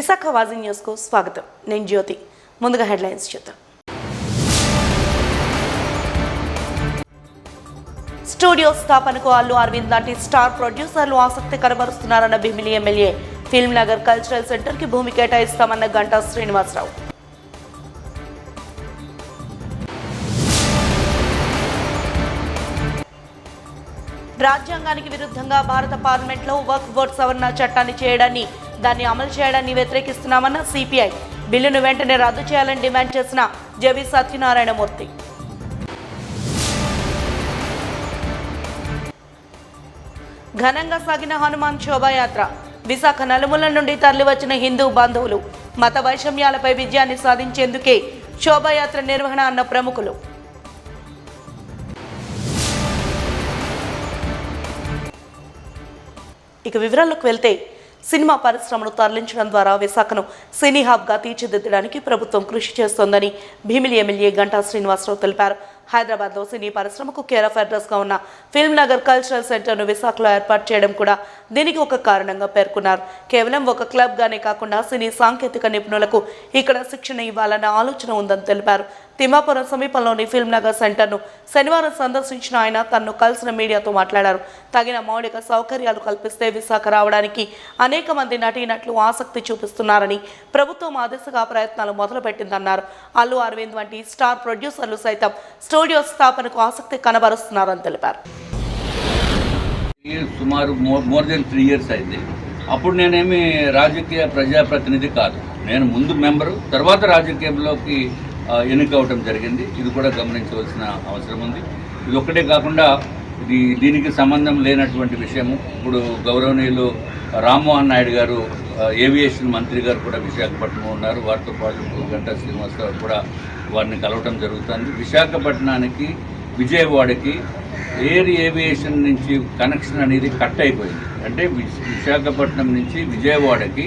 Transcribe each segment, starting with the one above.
విశాఖ వాజీ న్యూస్కు స్వాగతం. నేను జ్యోతి. ముందుగా హెడ్లైన్స్ చూద్దాం. స్టూడియో స్థాపనకు అల్లు అరవింద్ లాంటి స్టార్ ప్రొడ్యూసర్లు ఆసక్తి కనబరుస్తున్నారన్న Bheemili MLA. Film Nagar cultural సెంటర్కి భూమి కేటాయిస్తామన్న గంటా శ్రీనివాసరావు. రాజ్యాంగానికి విరుద్ధంగా భారత పార్లమెంట్లో వక్ఫ్ బోర్డు సవరణ చట్టాన్ని చేయడాన్ని, దాన్ని అమలు చేయడాన్ని వ్యతిరేకిస్తున్నామన్న సిపిఐ. బిల్లును వెంటనే రద్దు చేయాలని డిమాండ్ చేసిన జవి సత్యనారాయణమూర్తి. ఘనంగా సాగిన హనుమాన్ శోభాయాత్ర. విశాఖ నలుమూల నుండి తరలివచ్చిన హిందూ బంధువులు. మత వైషమ్యాలపై విజయాన్ని సాధించేందుకే శోభాయాత్ర నిర్వహణ అన్న ప్రముఖులు. ఇక వివరాల్లోకి వెళ్తే, సినిమా పరిశ్రమను తరలించడం ద్వారా విశాఖను సినీ హబ్గా తీర్చిదిద్దడానికి ప్రభుత్వం కృషి చేస్తోందని భీమిలి ఎమ్మెల్యే గంటా శ్రీనివాసరావు తెలిపారు. హైదరాబాద్లో సినీ పరిశ్రమకు కేర్ ఆఫ్ అడ్రస్గా ఉన్న ఫిల్మ్ నగర్ కల్చరల్ సెంటర్ను విశాఖలో ఏర్పాటు చేయడం కూడా దీనికి ఒక కారణంగా పేర్కొన్నారు. కేవలం ఒక క్లబ్గానే కాకుండా సినీ సాంకేతిక నిపుణులకు ఇక్కడ శిక్షణ ఇవ్వాలన్న ఆలోచన ఉందని తెలిపారు. తిమ్మాపురం సమీపంలోని ఫిల్మ్ నగర్ సెంటర్ను శనివారం సందర్శించిన ఆయన తనను కలిసిన మీడియాతో మాట్లాడారు. తగిన మౌలిక సౌకర్యాలు కల్పిస్తే విశాఖ రావడానికి అనేక మంది నటీనటులు ఆసక్తి చూపిస్తున్నారని, ప్రభుత్వం ఆ దిశగా ప్రయత్నాలు మొదలుపెట్టిందన్నారు. అల్లు అరవింద్ వంటి స్టార్ ప్రొడ్యూసర్లు సైతం స్టూడియో స్థాపనకు ఆసక్తి కనబరుస్తున్నారని తెలిపారు. సుమారు మోర్ దెన్ 3 years అయింది. అప్పుడు నేనేమి రాజకీయ ప్రజాప్రతినిధి కాదు. నేను ముందు మెంబరు, తర్వాత రాజకీయంలోకి ఎన్నికవటం జరిగింది. ఇది కూడా గమనించవలసిన అవసరం ఉంది. ఇది ఒక్కటే కాకుండా దీనికి సంబంధం లేనటువంటి విషయము. ఇప్పుడు గౌరవనీయులు రామ్మోహన్ నాయుడు గారు, ఏవియేషన్ మంత్రి గారు కూడా విశాఖపట్నం ఉన్నారు. వారితో పాటు గంటా శ్రీనివాసరావు కూడా వారిని కలవటం జరుగుతుంది. విశాఖపట్నానికి విజయవాడకి ఎయిర్ ఏవియేషన్ నుంచి కనెక్షన్ అనేది కట్ అయిపోయింది. అంటే విశాఖపట్నం నుంచి విజయవాడకి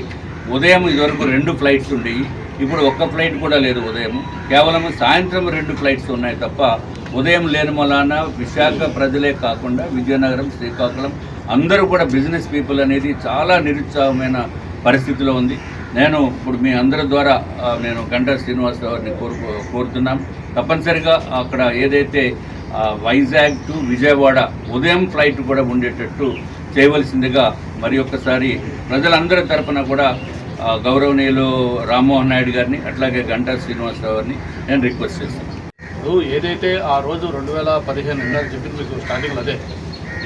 ఉదయం ఇదివరకు 2 ఫ్లైట్స్ ఉండేవి. ఇప్పుడు ఒక్క ఫ్లైట్ కూడా లేదు. ఉదయం కేవలం సాయంత్రం 2 ఫ్లైట్స్ ఉన్నాయి తప్ప ఉదయం లేని వలన విశాఖ ప్రజలే కాకుండా విజయనగరం, శ్రీకాకుళం అందరూ కూడా బిజినెస్ పీపుల్ అనేది చాలా నిరుత్సాహమైన పరిస్థితిలో ఉంది. నేను ఇప్పుడు మీ అందరి ద్వారా నేను గంటా శ్రీనివాసరావుని కోరుతున్నాం. తప్పనిసరిగా అక్కడ ఏదైతే వైజాగ్ టు విజయవాడ ఉదయం ఫ్లైట్ కూడా ఉండేటట్టు చేయవలసిందిగా మరి ఒక్కసారి ప్రజలందరి తరఫున కూడా గౌరవనీయులు రామ్మోహన్ నాయుడు గారిని, అట్లాగే గంటా శ్రీనివాసరావు గారిని నేను రిక్వెస్ట్ చేస్తాను. ఏదైతే ఆ రోజు 2015 ఇందాక చెప్పింది మీకు స్టార్టింగ్లో, అదే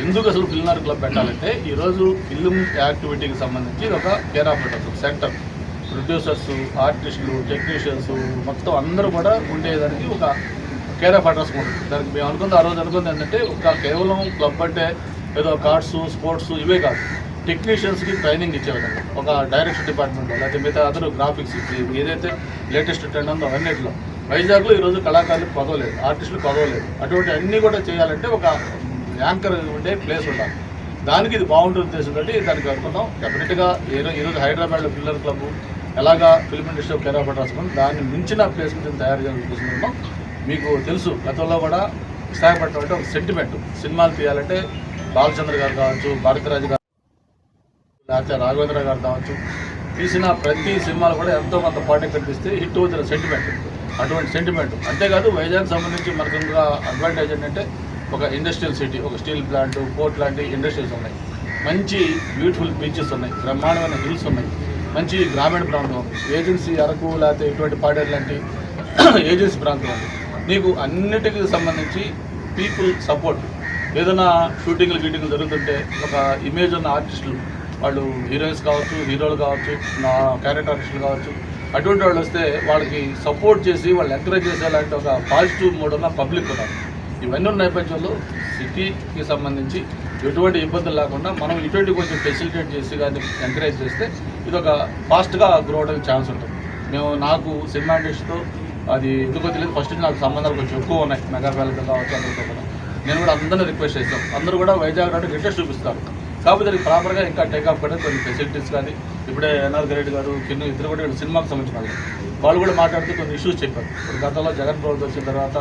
ఎందుకు అసలు ఫిల్మ్ నగర్ క్లబ్ పెట్టాలంటే, ఈరోజు ఫిల్మ్ యాక్టివిటీకి సంబంధించి ఒక care of address centre, producers, ఆర్టిస్టులు, టెక్నీషియన్స్ మొత్తం అందరూ కూడా ఉండేదానికి ఒక కేర్ ఆఫ్ అడ్రస్ ఉంటుంది. దానికి మేము ఆ రోజు అనుకుంది ఏంటంటే, ఒక కేవలం క్లబ్ అంటే ఏదో కార్డ్స్, స్పోర్ట్స్ ఇవే కాదు, టెక్నీషియన్స్కి ట్రైనింగ్ ఇచ్చే విధంగా ఒక డైరెక్షన్ డిపార్ట్మెంట్లో, లేకపోతే మిగతా అందరూ గ్రాఫిక్స్ ఏదైతే లేటెస్ట్ ట్రెండ్ ఉందో అవన్నిటిలో. వైజాగ్లో ఈరోజు కళాకారులకు పదవలేదు, ఆర్టిస్టులకు పదవలేదు. అటువంటి అన్నీ కూడా చేయాలంటే ఒక యాంకర్ ఉండే ప్లేస్ ఉండాలి. దానికి ఇది బాగుంటుంది ఉద్దేశంతో దానికి అనుకున్నాం. డెఫినెట్గా ఈరోజు హైదరాబాద్లో ఫిల్మ్ క్లబ్ ఎలాగా film industry care of address దాన్ని మించిన ప్లేస్ గురించి తయారు చేయాలని చూసుకుంటున్నాం. మీకు తెలుసు, గతంలో కూడా విశాఖపట్నం అంటే ఒక సెంటిమెంట్. సినిమాలు తీయాలంటే బాలచంద్ర గారు కావచ్చు, భారతరాజు గారు, లేకపోతే రాఘవేంద్ర గారు కావచ్చు, తీసిన ప్రతి సినిమాలు కూడా ఎంతో కొంత పాటే కనిపిస్తే హిట్ అవుతున్న సెంటిమెంట్. అటువంటి సెంటిమెంట్ అంతేకాదు, వైజాగ్ సంబంధించి మనకు ఇంకా అడ్వాంటేజ్ ఏంటంటే ఒక ఇండస్ట్రియల్ సిటీ, ఒక స్టీల్ ప్లాంట్, పోర్ట్ లాంటి ఇండస్ట్రీస్ ఉన్నాయి, మంచి బ్యూటిఫుల్ బీచెస్ ఉన్నాయి, బ్రహ్మాండమైన హిల్స్ ఉన్నాయి, మంచి గ్రామీణ ప్రాంతం, ఏజెన్సీ అరకు లేకపోతే ఇటువంటి పాడేరు లాంటి ఏజెన్సీ ప్రాంతం ఉంది. నీకు అన్నిటికీ సంబంధించి పీపుల్ సపోర్ట్. ఏదైనా షూటింగ్లు గీటింగ్లు జరుగుతుంటే ఒక ఇమేజ్ ఉన్న ఆర్టిస్టులు, వాళ్ళు హీరోయిన్స్ కావచ్చు, హీరోలు కావచ్చు, నా క్యారెక్టర్ ఆర్టిస్టులు కావచ్చు, అటువంటి వాళ్ళు వస్తే వాళ్ళకి సపోర్ట్ చేసి వాళ్ళు ఎంకరేజ్ చేసేలాంటి ఒక పాజిటివ్ మూడ్ ఉన్న పబ్లిక్ ఉన్నారు. ఇవన్నీ ఉన్న నేపథ్యంలో సిటీకి సంబంధించి ఎటువంటి ఇబ్బందులు లేకుండా మనం ఇటువంటి కొంచెం ఫెసిలిటేట్ చేసి కానీ ఎంకరేజ్ చేస్తే ఇది ఒక ఫాస్ట్గా గ్రో అవడానికి ఛాన్స్ ఉంటుంది. నాకు సినిమా ఇండస్ట్రీతో అది ఎందుకో తెలియదు, ఫస్ట్ నుంచి నాకు సంబంధాలు కొంచెం ఎక్కువ ఉన్నాయి, మెగా ఫ్యామిలీతో కావచ్చు, అందరితో కూడా. నేను కూడా అందరినీ రిక్వెస్ట్ చేస్తాను, అందరూ కూడా వైజాగ్ అంటే ఇంట్రెస్ట్ చూపిస్తారు. కాకపోతే అది ప్రాపర్గా ఇంకా టేక్ఆఫ్ కూడా కొన్ని ఫెసిలిటీస్ కానీ, ఇప్పుడే ఎన్ఆర్ రెడ్డి గారు, కింద ఇద్దరు కూడా సినిమాకి సంబంధించిన వాళ్ళు కూడా మాట్లాడుతూ కొన్ని ఇష్యూస్ చెప్పారు. ఇప్పుడు గతంలో జగన్ ప్రభుత్వం వచ్చిన తర్వాత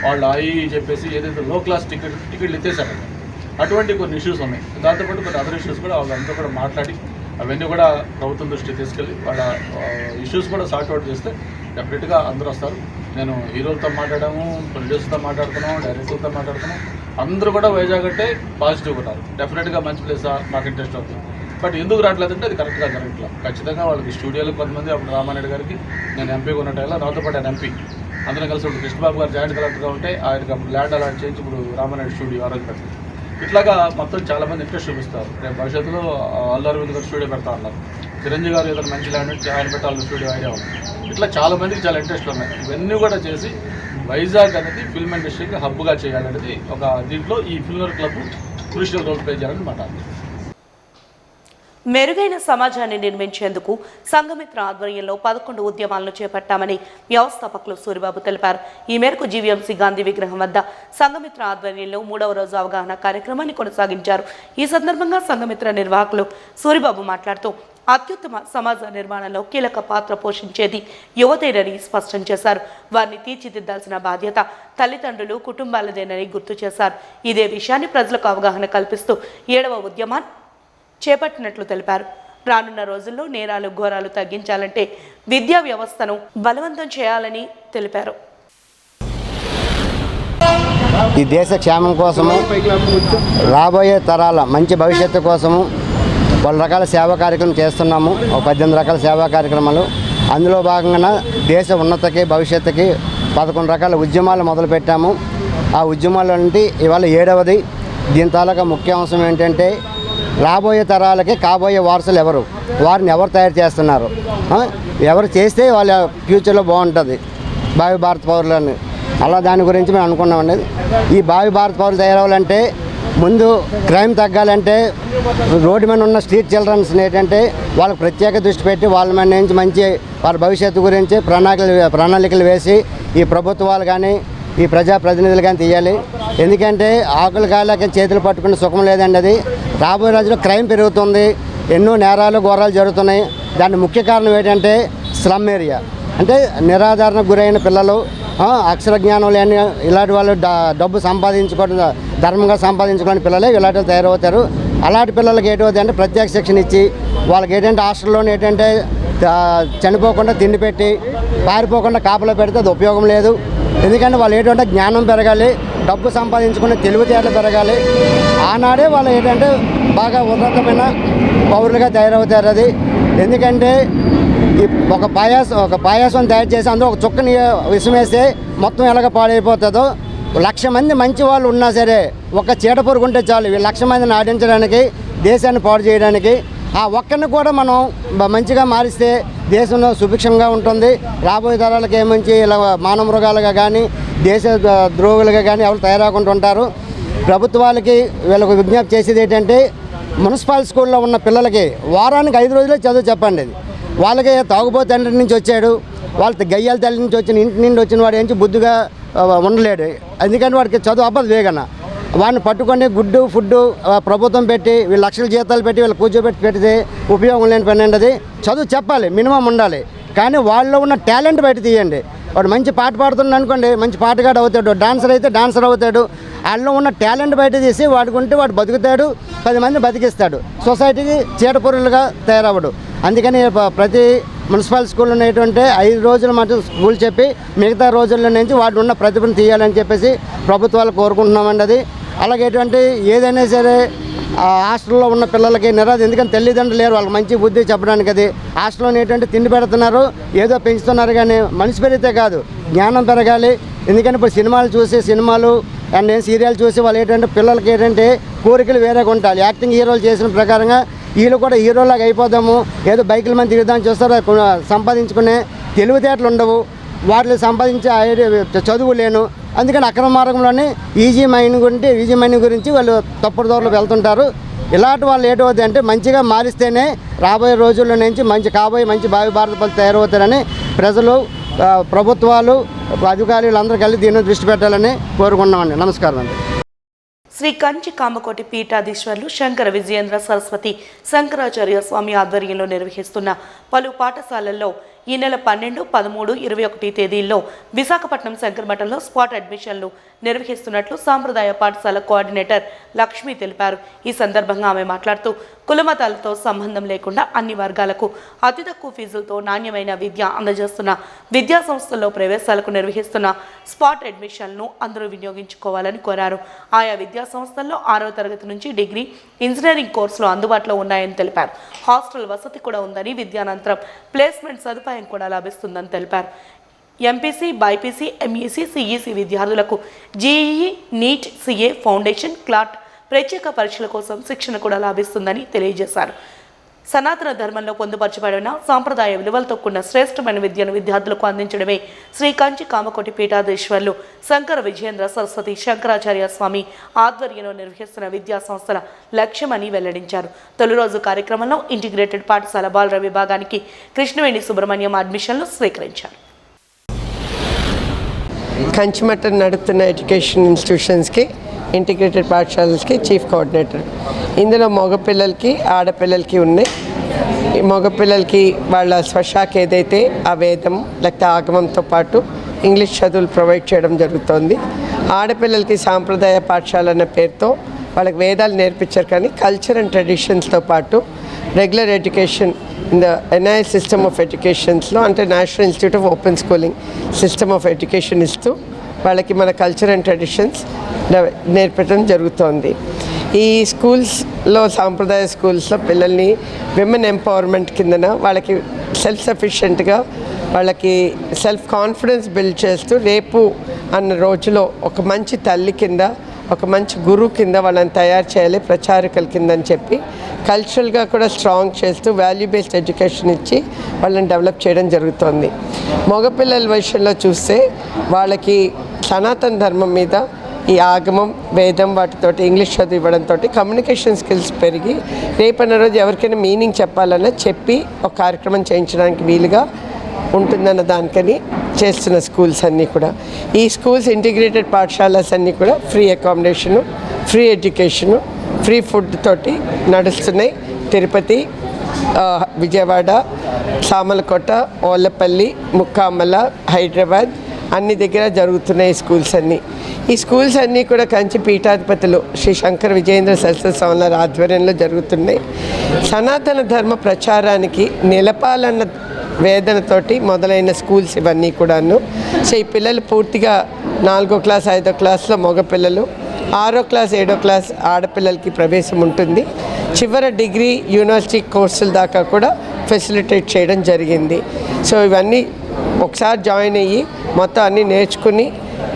వాళ్ళు చెప్పేసి ఏదైతే లో క్లాస్ టికెట్లు ఎత్తేసారు, అటువంటి కొన్ని ఇష్యూస్ ఉన్నాయి. దాంతోపాటు కొన్ని అదర్ ఇష్యూస్ కూడా వాళ్ళంతా కూడా మాట్లాడి అవన్నీ కూడా ప్రభుత్వం దృష్టికి తీసుకెళ్ళి వాళ్ళ ఇష్యూస్ కూడా సార్ట్అవుట్ చేస్తే డెఫినెట్గా అందరూ వస్తారు. నేను హీరోలతో మాట్లాడాము, ప్రొడ్యూసర్తో మాట్లాడుతున్నాం, డైరెక్టర్తో మాట్లాడుతున్నాం. అందరూ కూడా వైజాగ్ అంటే పాజిటివ్ ఉన్నారు. డెఫినెట్గా మంచి ప్లేస్, మాకు ఇంట్రెస్ట్ అవుతుంది. బట్ ఎందుకు రావట్లేదంటే అది కరెక్ట్గా జరగట్లేదు. ఖచ్చితంగా వాళ్ళకి స్టూడియోలో కొంతమంది అప్పుడు రామారెడ్డి గారికి నేను ఎంపీ ఉన్న టైంలో నాతో పాటు ఆయన ఎంపీ అందరం కలిసి ఇప్పుడు కృష్ణబాబు గారు జాయింట్ కలెక్టర్గా ఉంటే ఆయనకి అప్పుడు ల్యాండ్ అలాట్ చేయించి ఇప్పుడు రామారెడ్డి స్టూడియో ఆరోగ్య పెట్టింది. ఇట్లాగా మొత్తం చాలామంది ఇంట్రెస్ట్ చూపిస్తారు. రేపు భవిష్యత్తులో అల్లు అరవింద్ గారు స్టూడియో పెడతా ఉన్నారు. చిరంజీవి గారు ఏదైనా మంచి ల్యాండ్ ఉంటే ఆయన పెట్టాలని స్టూడియో ఐడియా ఉంది. ఇట్లా చాలామందికి చాలా ఇంట్రెస్ట్లు ఉన్నాయి. ఇవన్నీ కూడా చేసి వైజాగ్ అనేది ఫిల్మ్ ఇండస్ట్రీకి హబ్గా చేయాలనేది ఒక దీంట్లో ఈ film club crucial role play చేయాలని మాట. మెరుగైన సమాజాన్ని నిర్మించేందుకు సంఘమిత్ర ఆధ్వర్యంలో 11 ఉద్యమాలను చేపట్టామని వ్యవస్థాపకులు సూరిబాబు తెలిపారు. ఈ మేరకు జీవీఎంసీ గాంధీ విగ్రహం వద్ద సంఘమిత్ర ఆధ్వర్యంలో 3వ రోజు అవగాహన కార్యక్రమాన్ని కొనసాగించారు. ఈ సందర్భంగా సంఘమిత్ర నిర్వాహకులు సూరిబాబు మాట్లాడుతూ అత్యుత్తమ సమాజ నిర్మాణంలో కీలక పాత్ర పోషించేది యువతేనని స్పష్టం చేశారు. వారిని తీర్చిదిద్దాల్సిన బాధ్యత తల్లిదండ్రులు, కుటుంబాలదేనని గుర్తు చేశారు. ఇదే విషయాన్ని ప్రజలకు అవగాహన కల్పిస్తూ 7వ ఉద్యమాన్ని చేపట్టినట్లు తెలిపారు. రానున్న రోజుల్లో నేరాలు, ఘోరాలు తగ్గించాలంటే విద్యా వ్యవస్థను బలవంతం చేయాలని తెలిపారు. ఈ దేశ క్షేమం కోసము, రాబోయే తరాల మంచి భవిష్యత్తు కోసము పలు రకాల సేవా కార్యక్రమం చేస్తున్నాము. ఒక 18 రకాల సేవా కార్యక్రమాలు. అందులో భాగంగా దేశ ఉన్నతకి, భవిష్యత్తుకి 11 రకాల ఉద్యమాలు మొదలుపెట్టాము. ఆ ఉద్యమాలు అంటే ఇవాళ 7వది. దీని తాలూకా ముఖ్య అంశం ఏంటంటే రాబోయే తరాలకి కాబోయే వారసులు ఎవరు, వారిని ఎవరు తయారు చేస్తున్నారు, ఎవరు చేస్తే వాళ్ళ ఫ్యూచర్లో బాగుంటుంది భావి భారత పౌరులని. అలా దాని గురించి మేము అనుకున్నామండి. ఈ భావి భారత పౌరులు తయారవ్వాలంటే ముందు క్రైమ్ తగ్గాలంటే రోడ్డు మీద ఉన్న స్ట్రీట్ చిల్డ్రన్స్ ఏంటంటే వాళ్ళకి ప్రత్యేక దృష్టి పెట్టి వాళ్ళ మీద నుంచి మంచి వారి భవిష్యత్తు గురించి ప్రణాళికలు వేసి ఈ ప్రభుత్వాలు కానీ ఈ ప్రజాప్రతినిధులు కానీ తీయాలి. ఎందుకంటే ఆకులు కాలేక చేతులు పట్టుకునే సుఖం లేదండి. అది రాబోయే రోజుల్లో క్రైమ్ పెరుగుతుంది, ఎన్నో నేరాలు, ఘోరాలు జరుగుతున్నాయి. దాని ముఖ్య కారణం ఏంటంటే స్లమ్ ఏరియా, అంటే నిరాధారణకు గురైన పిల్లలు, అక్షర జ్ఞానం లేని ఇలాంటి వాళ్ళు డబ్బు సంపాదించుకోవడం, ధర్మంగా సంపాదించుకోని పిల్లలే ఇలాంటి తయారవుతారు. అలాంటి పిల్లలకి ఏంటవుతుంది అంటే ప్రత్యేక శిక్షణ ఇచ్చి వాళ్ళకి ఏంటంటే హాస్టల్లోనే ఏంటంటే చనిపోకుండా తిండి పెట్టి పారిపోకుండా కాపలా పెడితే అది ఉపయోగం లేదు. ఎందుకంటే వాళ్ళు ఏంటంటే జ్ఞానం పెరగాలి, డబ్బు సంపాదించుకునే తెలివితేటలు పెరగాలి. ఆనాడే వాళ్ళు ఏంటంటే బాగా ఉన్నతమైన పౌరులుగా తయారవుతారు. అది ఎందుకంటే ఒక పాయాసం తయారు చేసి అందులో ఒక చుక్కని విషం వేస్తే మొత్తం ఎలాగ పాడైపోతుందో 1,00,000 మంది మంచి వాళ్ళు ఉన్నా సరే ఒక చీడ పురుగు ఉంటే చాలు 1,00,000 మందిని ఆడించడానికి, దేశాన్ని పాడు చేయడానికి. ఆ ఒక్కరిని కూడా మనం మంచిగా మారిస్తే దేశంలో సుభిక్షంగా ఉంటుంది. రాబోయే తరాలకి ఏమంచి ఇలా మానవ మృగాలుగా కానీ దేశ ద్రోగులుగా కానీ ఎవరు తయారవకుండా ఉంటారు. ప్రభుత్వాలకి వీళ్ళకు విజ్ఞప్తి చేసేది ఏంటంటే మున్సిపల్ స్కూల్లో ఉన్న పిల్లలకి వారానికి 5 రోజులే చదువు చెప్పండి. వాళ్ళకి తాగుబోతు తండ్రి నుంచి వచ్చాడు, వాళ్ళ గయ్యాల తల్లి నుంచి వచ్చిన ఇంటి నుండి వచ్చిన వాడు ఏంచి బుద్ధిగా ఉండలేడు. ఎందుకంటే వాడికి చదువు అవ్వదు వేగన. వాడిని పట్టుకొని గుడ్డు ఫుడ్డు ప్రభుత్వం పెట్టి వీళ్ళు లక్షల జీతాలు పెట్టి వీళ్ళు కూర్చోబెట్టి పెడితే ఉపయోగం లేని పని అండి. అది చదువు చెప్పాలి, మినిమం ఉండాలి. కానీ వాళ్ళలో ఉన్న టాలెంట్ బయట తీయండి. వాడు మంచి పాట పాడుతున్నాడు అనుకోండి, మంచి పాటగాడు అవుతాడు. డాన్సర్ అయితే డాన్సర్ అవుతాడు. వాళ్ళలో ఉన్న టాలెంట్ బయట తీసి వాడుకుంటే వాడు బతుకుతాడు, 10 మంది బతికిస్తాడు. సొసైటీకి చీడపురులుగా తయారవ్వడు. అందుకని ప్రతి మున్సిపల్ స్కూల్లో ఉన్నటువంటి 5 రోజులు మటు స్కూల్ చెప్పి మిగతా రోజుల్లో నుంచి వాటి ఉన్న ప్రతిభను తీయాలని చెప్పేసి ప్రభుత్వాలు కోరుకుంటున్నామండి. అది అలాగే ఏదైనా సరే హాస్టల్లో ఉన్న పిల్లలకి ఎందుకంటే తల్లిదండ్రులు లేరు వాళ్ళకి మంచి బుద్ధి చెప్పడానికి. అది హాస్టల్లో తిండి పెడుతున్నారు, ఏదో పెంచుతున్నారు, కానీ మనిషి పెరిగితే కాదు జ్ఞానం పెరగాలి. ఎందుకంటే ఇప్పుడు సినిమాలు చూసి అండ్ సీరియల్ చూసి వాళ్ళు పిల్లలకి కోరికలు వేరేగా ఉంటాయి. యాక్టింగ్ హీరోలు చేసిన ప్రకారంగా వీళ్ళు కూడా హీరోలాగా అయిపోదాము, ఏదో బైకుల మంది తిరుగుదామని చూస్తారు. సంపాదించుకునే తెలివితేటలు ఉండవు, వాటిని సంపాదించే చదువు లేను. అందుకని అక్రమ మార్గంలోనే ఈజీ మనీ గురించి వాళ్ళు తప్పుడు దూరంలో వెళ్తుంటారు. ఇలాంటి వాళ్ళు ఏంటవుతుంది అంటే మంచిగా మారిస్తేనే రాబోయే రోజుల్లో నుంచి మంచి భావి భారత పౌరులు తయారవుతారని ప్రజలు, ప్రభుత్వాలు, అధికారులు అందరూ కలిసి దీన్ని దృష్టి పెట్టాలని కోరుకున్నామండి. నమస్కారం అండి. శ్రీ కంచి కామకోటి పీఠాధీశ్వరులు శంకర విజయేంద్ర సరస్వతి శంకరాచార్య స్వామి ఆధ్వర్యంలో నిర్వహిస్తున్న పలు పాఠశాలల్లో ఈ నెల 12, 13, 21 తేదీల్లో విశాఖపట్నం శంకరమఠంలో స్పాట్ అడ్మిషన్లు నిర్వహిస్తున్నట్లు సాంప్రదాయ పాఠశాల కోఆర్డినేటర్ లక్ష్మి తెలిపారు. ఈ సందర్భంగా ఆమె మాట్లాడుతూ కులమతాలతో సంబంధం లేకుండా అన్ని వర్గాలకు అతి తక్కువ ఫీజులతో నాణ్యమైన విద్య అందజేస్తున్న విద్యా సంస్థల్లో ప్రవేశాలకు నిర్వహిస్తున్న స్పాట్ అడ్మిషన్లను అందరూ వినియోగించుకోవాలని కోరారు. ఆయా విద్యా సంస్థల్లో 6వ తరగతి నుంచి డిగ్రీ, ఇంజనీరింగ్ కోర్సులు అందుబాటులో ఉన్నాయని తెలిపారు. హాస్టల్ వసతి కూడా ఉందని, విద్యానంతరం ప్లేస్మెంట్ సదుపాయం కూడా లభిస్తుందని తెలిపారు. ఎంపీసీ, బైపీసీ, ఎంఈసీ, సిఈసీ విద్యార్థులకు JEE, NEET, CA, foundation, CLAT ప్రత్యేక పరీక్షల కోసం శిక్షణ కూడా లభిస్తుందని తెలియజేశారు. సనాతన ధర్మంలో పొందుపరచబడిన సాంప్రదాయ విలువలతో కూడిన శ్రేష్టమైన విద్యను విద్యార్థులకు అందించడమే శ్రీ కంచి కామకోటి పీఠాధీశ్వరులు శంకర విజయేంద్ర సరస్వతి శంకరాచార్య స్వామి ఆధ్వర్యంలో నిర్వహిస్తున్న విద్యా సంస్థల లక్ష్యమని వెల్లడించారు. తొలి రోజు కార్యక్రమంలో ఇంటిగ్రేటెడ్ పాఠశాల బాలుర విభాగానికి కృష్ణవేణి సుబ్రహ్మణ్యం అడ్మిషన్లు స్వీకరించారు. కంచిమఠం నడుపుతున్న ఎడ్యుకేషన్ ఇన్స్టిట్యూషన్స్కి, ఇంటిగ్రేటెడ్ పాఠశాలలకి చీఫ్ కోఆర్డినేటర్. ఇందులో మగపిల్లలకి, ఆడపిల్లలకి ఉన్నాయి. మగపిల్లలకి వాళ్ళ స్వశాఖ ఏదైతే ఆ వేదం లేకపోతే ఆగమంతో పాటు ఇంగ్లీష్ చదువులు ప్రొవైడ్ చేయడం జరుగుతుంది. ఆడపిల్లలకి సాంప్రదాయ పాఠశాల అన్న పేరుతో వాళ్ళకి వేదాలు నేర్పించారు, కానీ కల్చర్ అండ్ ట్రెడిషన్స్తో పాటు regular education in the NI system of ఎడ్యుకేషన్స్లో, అంటే national institute of open schooling system of education ఇస్తూ వాళ్ళకి మన కల్చర్ అండ్ ట్రెడిషన్స్ నేర్పడం జరుగుతోంది. ఈ స్కూల్స్లో, సాంప్రదాయ స్కూల్స్లో పిల్లల్ని విమెన్ ఎంపవర్మెంట్ కిందన వాళ్ళకి సెల్ఫ్ సఫిషియెంట్గా, వాళ్ళకి సెల్ఫ్ కాన్ఫిడెన్స్ బిల్డ్ చేస్తూ రేపు అన్న రోజులో ఒక మంచి తల్లి కింద, ఒక మంచి గురువు కింద వాళ్ళని తయారు చేయాలి, ప్రచారకుల కింద అని చెప్పి కల్చరల్గా కూడా స్ట్రాంగ్ చేస్తూ వాల్యూ బేస్డ్ ఎడ్యుకేషన్ ఇచ్చి వాళ్ళని డెవలప్ చేయడం జరుగుతుంది. మగపిల్లల విషయంలో చూస్తే వాళ్ళకి సనాతన ధర్మం మీద ఈ ఆగమం, వేదం వాటితోటి ఇంగ్లీష్ చదువు ఇవ్వడంతో కమ్యూనికేషన్ స్కిల్స్ పెరిగి రేపన్న రోజు ఎవరికైనా మీనింగ్ చెప్పాలన్నా చెప్పి ఒక కార్యక్రమం చేయించడానికి వీలుగా ఉంటుందన్న దానికని చేస్తున్న స్కూల్స్ అన్నీ కూడా. ఈ స్కూల్స్ ఇంటిగ్రేటెడ్ పాఠశాలస్ అన్నీ కూడా free accommodation, free education, free food తోటి నడుస్తున్నాయి. తిరుపతి, విజయవాడ, సామలకోట, ఓళ్ళపల్లి, ముక్కామల, హైదరాబాద్ అన్ని దగ్గర జరుగుతున్నాయి స్కూల్స్ అన్నీ. ఈ స్కూల్స్ అన్నీ కూడా కంచి పీఠాధిపతులు శ్రీ శంకర విజయేంద్ర సరస్వతి స్వామి ఆధ్వర్యంలో జరుగుతున్నాయి. సనాతన ధర్మ ప్రచారానికి నిలపాలన్న వేదనతోటి మొదలైన స్కూల్స్ ఇవన్నీ కూడాను. సో ఈ పిల్లలు పూర్తిగా 4వ క్లాస్, 5వ క్లాస్లో మగపిల్లలు, 6వ క్లాస్, 7వ క్లాస్ ఆడపిల్లలకి ప్రవేశం ఉంటుంది. చివరి డిగ్రీ, యూనివర్సిటీ కోర్సుల దాకా కూడా ఫెసిలిటేట్ చేయడం జరిగింది. సో ఇవన్నీ ఒకసారి జాయిన్ అయ్యి మొత్తం అన్నీ నేర్చుకుని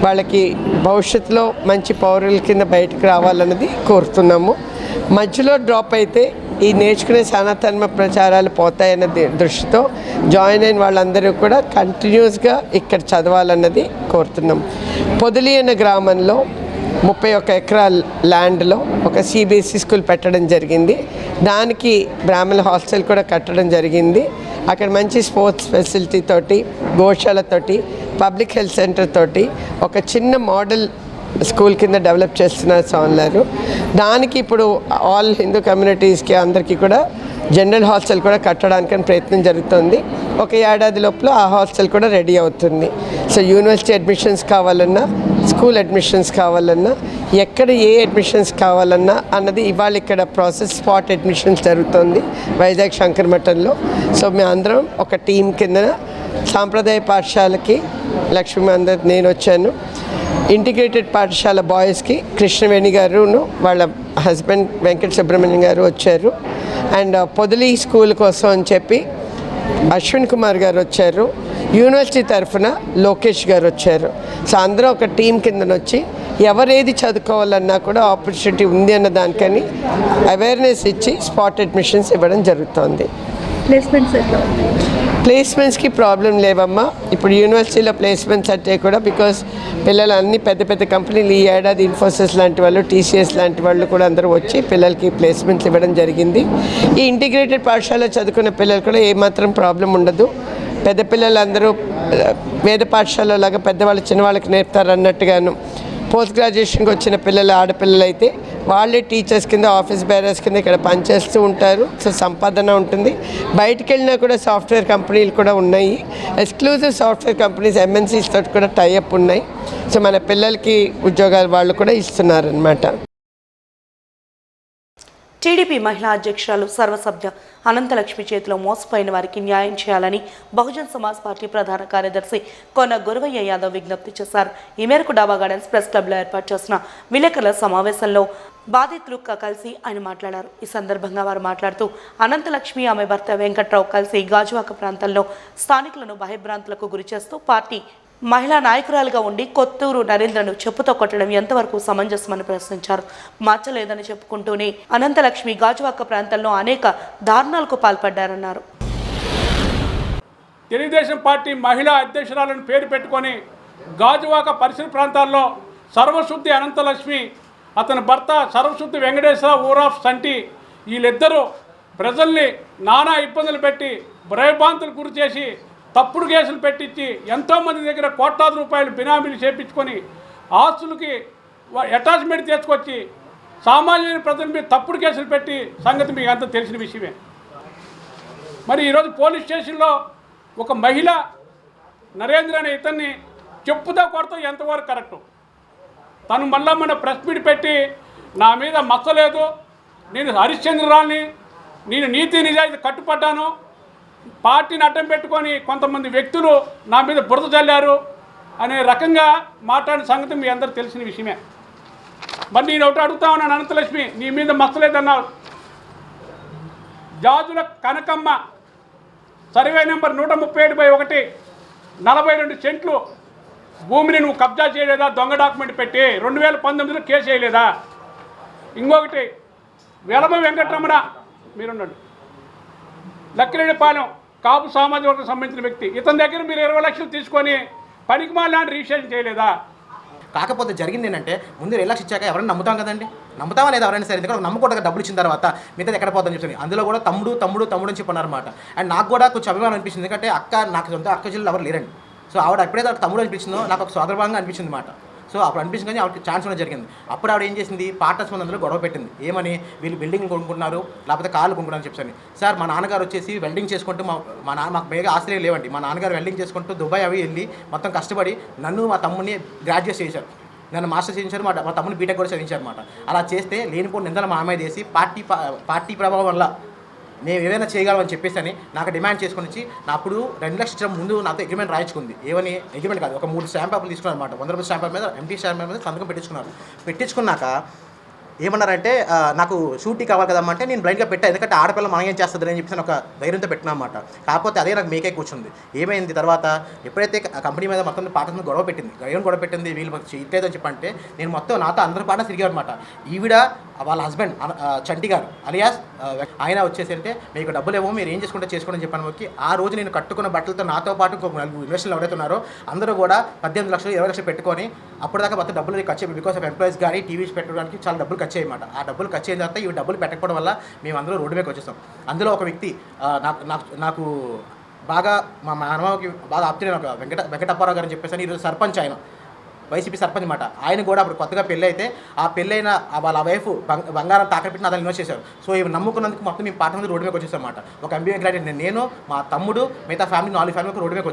వాళ్ళకి భవిష్యత్తులో మంచి పౌరుల కింద బయటకు రావాలన్నది కోరుతున్నాము. మధ్యలో డ్రాప్ అయితే ఈ నేర్చుకునే సనాతన ప్రచారాలు పోతాయన్న దృష్టితో జాయిన్ అయిన వాళ్ళందరూ కూడా కంటిన్యూస్గా ఇక్కడ చదవాలన్నది కోరుతున్నాం. పొదిలి అనే గ్రామంలో 31 ఎకరాల ల్యాండ్లో ఒక సిబిఎస్ఈ స్కూల్ పెట్టడం జరిగింది. దానికి బ్రాహ్మణ హాస్టల్ కూడా కట్టడం జరిగింది. అక్కడ మంచి స్పోర్ట్స్ ఫెసిలిటీ తోటి, గోశాలతోటి, పబ్లిక్ హెల్త్ సెంటర్ తోటి ఒక చిన్న మోడల్ స్కూల్ కింద డెవలప్ చేస్తున్నారు స్వామివారు. దానికి ఇప్పుడు ఆల్ హిందూ కమ్యూనిటీస్కి అందరికీ కూడా జనరల్ హాస్టల్ కూడా కట్టడానికి ప్రయత్నం జరుగుతుంది. ఒక ఏడాది లోపల ఆ హాస్టల్ కూడా రెడీ అవుతుంది. సో యూనివర్సిటీ అడ్మిషన్స్ కావాలన్నా, స్కూల్ అడ్మిషన్స్ కావాలన్నా, ఎక్కడ ఏ అడ్మిషన్స్ కావాలన్నా అన్నది ఇవాళ ఇక్కడ ప్రాసెస్ స్పాట్ అడ్మిషన్స్ జరుగుతుంది వైజాగ్ శంకరమఠంలో. సో మేము అందరం ఒక టీం కింద సాంప్రదాయ పాఠశాలకి లక్ష్మీ అందరు నేను వచ్చాను. ఇంటిగ్రేటెడ్ పాఠశాల బాయ్స్కి కృష్ణవేణి గారును వాళ్ళ హస్బెండ్ వెంకట సుబ్రహ్మణ్యం గారు వచ్చారు. అండ్ పొదిలి స్కూల్ కోసం అని చెప్పి అశ్విన్ కుమార్ గారు వచ్చారు. యూనివర్సిటీ తరఫున లోకేష్ గారు వచ్చారు. సో అందరూ ఒక టీం కింద వచ్చి ఎవరేది చదువుకోవాలన్నా కూడా ఆపర్చునిటీ ఉంది అన్న దానికని అవేర్నెస్ ఇచ్చి స్పాట్ అడ్మిషన్స్ ఇవ్వడం జరుగుతుంది. ప్లేస్మెంట్స్కి ప్రాబ్లం లేవమ్మా. ఇప్పుడు యూనివర్సిటీలో ప్లేస్మెంట్స్ అంటే కూడా బికాస్ పిల్లలు అన్ని పెద్ద పెద్ద కంపెనీలు ఈ ఏడాది ఇన్ఫోసిస్ లాంటి వాళ్ళు, టీసీఎస్ లాంటి వాళ్ళు కూడా అందరూ వచ్చి పిల్లలకి ప్లేస్మెంట్స్ ఇవ్వడం జరిగింది. ఈ ఇంటిగ్రేటెడ్ పాఠశాల చదువుకున్న పిల్లలు కూడా ఏమాత్రం ప్రాబ్లం ఉండదు. పెద్ద పిల్లలందరూ వేద పాఠశాలలాగా పెద్దవాళ్ళు చిన్నవాళ్ళకి నేర్పుతారు అన్నట్టుగాను పోస్ట్ గ్రాడ్యుయేషన్కి వచ్చిన పిల్లలు ఆడపిల్లలు అయితే వాళ్ళే టీచర్స్ కింద ఆఫీస్ బేరర్స్ కింద ఇక్కడ పనిచేస్తూ ఉంటారు. సో సంపాదన ఉంటుంది. బయటికి వెళ్ళినా కూడా సాఫ్ట్వేర్ కంపెనీలు కూడా ఉన్నాయి. ఎక్స్క్లూజివ్ సాఫ్ట్వేర్ కంపెనీస్ ఎంఎన్సీస్ తోటి కూడా టైఅప్ ఉన్నాయి. సో మన పిల్లలకి ఉద్యోగాలు వాళ్ళు కూడా ఇస్తున్నారు అన్నమాట. టీడీపీ మహిళా అధ్యక్షురాలు సర్వసభ్య అనంతలక్ష్మి చేతిలో మోసపోయిన వారికి న్యాయం చేయాలని బహుజన్ సమాజ్ పార్టీ ప్రధాన కార్యదర్శి కొన గురవయ్య యాదవ్ విజ్ఞప్తి చేశారు. ఈ మేరకు డాబా గార్డెన్స్ ప్రెస్ క్లబ్లో ఏర్పాటు చేసిన విలేకరుల సమావేశంలో బాధితులు కలిసి ఆయన మాట్లాడారు. ఈ సందర్భంగా వారు మాట్లాడుతూ అనంతలక్ష్మి ఆమె భర్త వెంకట్రావు కలిసి గాజువాక ప్రాంతంలో స్థానికులను భయభ్రాంతులకు గురి చేస్తూ పార్టీ మహిళా నాయకురాలుగా ఉండి కొత్తూరు నరేంద్రను చెప్పుతో కొట్టడం ఎంతవరకు సమంజసమని ప్రశ్నించారు. మార్చలేదని చెప్పుకుంటూనే అనంతలక్ష్మి గాజువాక ప్రాంతంలో అనేక దారుణాలకు పాల్పడ్డారన్నారు. తెలుగుదేశం పార్టీ మహిళా అధ్యక్షురాలను పేరు పెట్టుకొని గాజువాక పరిసర ప్రాంతాల్లో సర్వశుద్ధి అనంతలక్ష్మి, అతని భర్త సర్వశుద్ధి వెంకటేశ్వర ఊరాఫ్ సంటి, వీళ్ళిద్దరూ ప్రజల్ని నానా ఇబ్బందులు పెట్టి భయభ్రాంతులు గురి చేసి తప్పుడు కేసులు పెట్టించి ఎంతోమంది దగ్గర కోట్లాది రూపాయలు బినామీలు చేపించుకొని ఆస్తులకి అటాచ్మెంట్ తీసుకొచ్చి సామాన్యమైన ప్రజల మీద తప్పుడు కేసులు పెట్టి సంగతి మీకు అంతా తెలిసిన విషయమే. మరి ఈరోజు పోలీస్ స్టేషన్లో ఒక మహిళ నరేంద్ర అనే ఇతన్ని చెప్పుతో కొడతాం ఎంతవరకు కరెక్టు? తను మళ్ళా మన ప్రెస్ మీట్ పెట్టి నా మీద మచ్చలేదు, నేను హరిశ్చంద్రరాల్ని, నేను నీతి నిజాయితీ కట్టుపడ్డాను, పార్టీని అడ్డం పెట్టుకొని కొంతమంది వ్యక్తులు నా మీద బురద చల్లారు అనే రకంగా మాట్లాడిన సంగతి మీ అందరూ తెలిసిన విషయమే. మరి నేను ఒకటి అడుగుతా ఉన్నాను, అనంతలక్ష్మి నీ మీద మచ్చలేదన్నావు. జాజుల కనకమ్మ సర్వే నెంబర్ 137/1 42 సెంట్లు భూమిని నువ్వు కబ్జా చేయలేదా? దొంగ డాక్యుమెంట్ పెట్టి 2019లో కేసు చేయలేదా? ఇంకొకటి వెలమ వెంకటరమణ, మీరున్నాడు లక్కిరెడ్డిపాలెం కాపు సామాజిక వర్గం సంబంధించిన వ్యక్తి, ఇతని దగ్గర మీరు 20 లక్షలు తీసుకొని పనికిమాల లాంటి రిజిస్ట్రేషన్ చేయలేదా? కాకపోతే జరిగింది ఏంటంటే ముందు 2 లక్షలు ఇచ్చాక ఎవరైనా నమ్ముతాం కదండి, నమ్ముతామా లేదా ఎవరైనా సరే, ఎందుకంటే నమ్మకూడదు డబ్బులు ఇచ్చిన తర్వాత మిగతా ఎక్కడ పోతుందని చెప్పి అందులో కూడా తమ్ముడు తమ్ముడు తమ్ముడు అని చెప్పన్నారన్నమాట. అండ్ నాకు కూడా కొంచెం అభిమానం అనిపించింది, ఎందుకంటే నాకు సొంత అక్క చెల్లెలు ఎవరు లేరండి. సో ఆవిడ ఎప్పుడైతే తమ్ముడు అనిపించిందో నాకు ఒక సోదరభావంగా అనిపించింది అన్నమాట. సో అప్పుడు అనిపించింది కానీ ఆవిడకి ఛాన్స్ కూడా జరిగింది. అప్పుడు ఆవిడ ఏం చేసింది, పార్ట్నర్స్ అందరూ గొడవ పెట్టింది. ఏమని, వీళ్ళు బిల్డింగ్ కొనుక్కుంటున్నారు లేకపోతే కార్లు కొనుక్కుంటారని చెప్పని. సార్ మా నాన్నగారు వచ్చేసి వెల్డింగ్ చేసుకుంటూ మాకు బేగా ఆశ్రయం లేవండి. మా నాన్నగారు వెల్డింగ్ చేసుకుంటూ దుబాయ్ అవి వెళ్ళి మొత్తం కష్టపడి నన్ను మా తమ్ముడిని గ్రాడ్యుయేట్ చేశారు, నన్ను మాస్టర్స్ చేయించారు, మా తమ్ముడిని బీటెక్ కూడా చదివించారు అనమాట. అలా చేస్తే లేనిపోయిన నిందలు మా అమ్మాయి చేసి పార్టీ ప్రభావం వల్ల నేను ఏదైనా చేయగలమని చెప్పేసి అని నాకు డిమాండ్ చేసుకుని వచ్చి నా అప్పుడు 2 లక్షల ఇచ్చడం ముందు నాతో అగ్రిమెంట్ రాయించుకుంది. ఏమని అగ్రిమెంట్ కాదు, ఒక 3 స్టాంప్ పేపర్లు తీసుకున్నారు అనమాట. 100 రూపాయల స్టాంప్ పేపర్ మీద ఎంటీ స్టాంప్ పేపర్ మీద సంతకం పెట్టించుకున్నాక ఏమన్నారంటే నాకు షూటీ కావాలి కదమ్మా అంటే నేను బ్లైండ్గా పెట్టా, ఎందుకంటే ఆడపిల్ల మనం ఏం చేస్తుంది అని చెప్పేసి ఒక ధైర్యంతో పెట్టినా అన్నమాట. కాకపోతే అదే నాకు మేకే కూర్చుంది. ఏమైంది తర్వాత ఎప్పుడైతే కంపెనీ మీద మొత్తం పార్ట్నర్స్ గొడవ పెట్టింది వీళ్ళు చేయట్లేదని చెప్పంటే నేను మొత్తం నాతో అందరూ పార్ట్నర్స్ తిరిగారు అనమాట. ఈవిడ వాళ్ళ హస్బెండ్ చంటి గారు అలియాస్ ఆయన వచ్చేసి అంటే మీకు డబ్బులు ఏమో మీరు ఏం చేసుకోండి అని చెప్పాను. ఆ రోజు నేను కట్టుకున్న బట్టలతో నాతో పాటు ఇంకొక 4 ఇన్వెస్టర్లు ఎవరైతే ఉన్నారో అందరూ కూడా 18 లక్షలు 20 లక్షలు పెట్టుకొని అప్పటిదాకా మొత్తం డబ్బులు ఖర్చు అయిపోయి బికాస్ ఆఫ్ ఎంప్లాయీస్ కానీ టీవీస్ పెట్టడానికి చాలా డబ్బులు ఖర్చు అయ్యమాట. ఆ డబ్బులు ఖర్చు అయిన తర్వాత ఇవి డబ్బులు పెట్టకపోవడం వల్ల మేము అందరూ రోడ్డు మీదకి వచ్చేస్తాం. అందులో ఒక వ్యక్తి నాకు బాగా మా మానవకి బాగా ఆప్తున్న ఒక వెంకటప్పారావు గారు అని చెప్పేసి ఈరోజు సర్పంచ్, ఆయన వైసీపీ సర్పంచ్ అనమాట. ఆయన కూడా అప్పుడు కొత్తగా పెళ్ళి అయితే ఆ పెళ్ళైన వాళ్ళ వైఫ్ బంగారం తాకట్టు పెట్టి అతను ఇన్వెస్ట్ చేశారు. సో ఇవి నమ్ముకున్నందుకు మొత్తం మేము పార్ట్నర్ రోడ్డు మీదకి వచ్చేసాం అనమాట. ఒక ఎంబీఏ గ్రాడ్యుయేట్ నేను, మా తమ్ముడు, మిగతా ఫ్యామిలీ 4 ఫ్యామిలీకి రోడ్డు మీదకి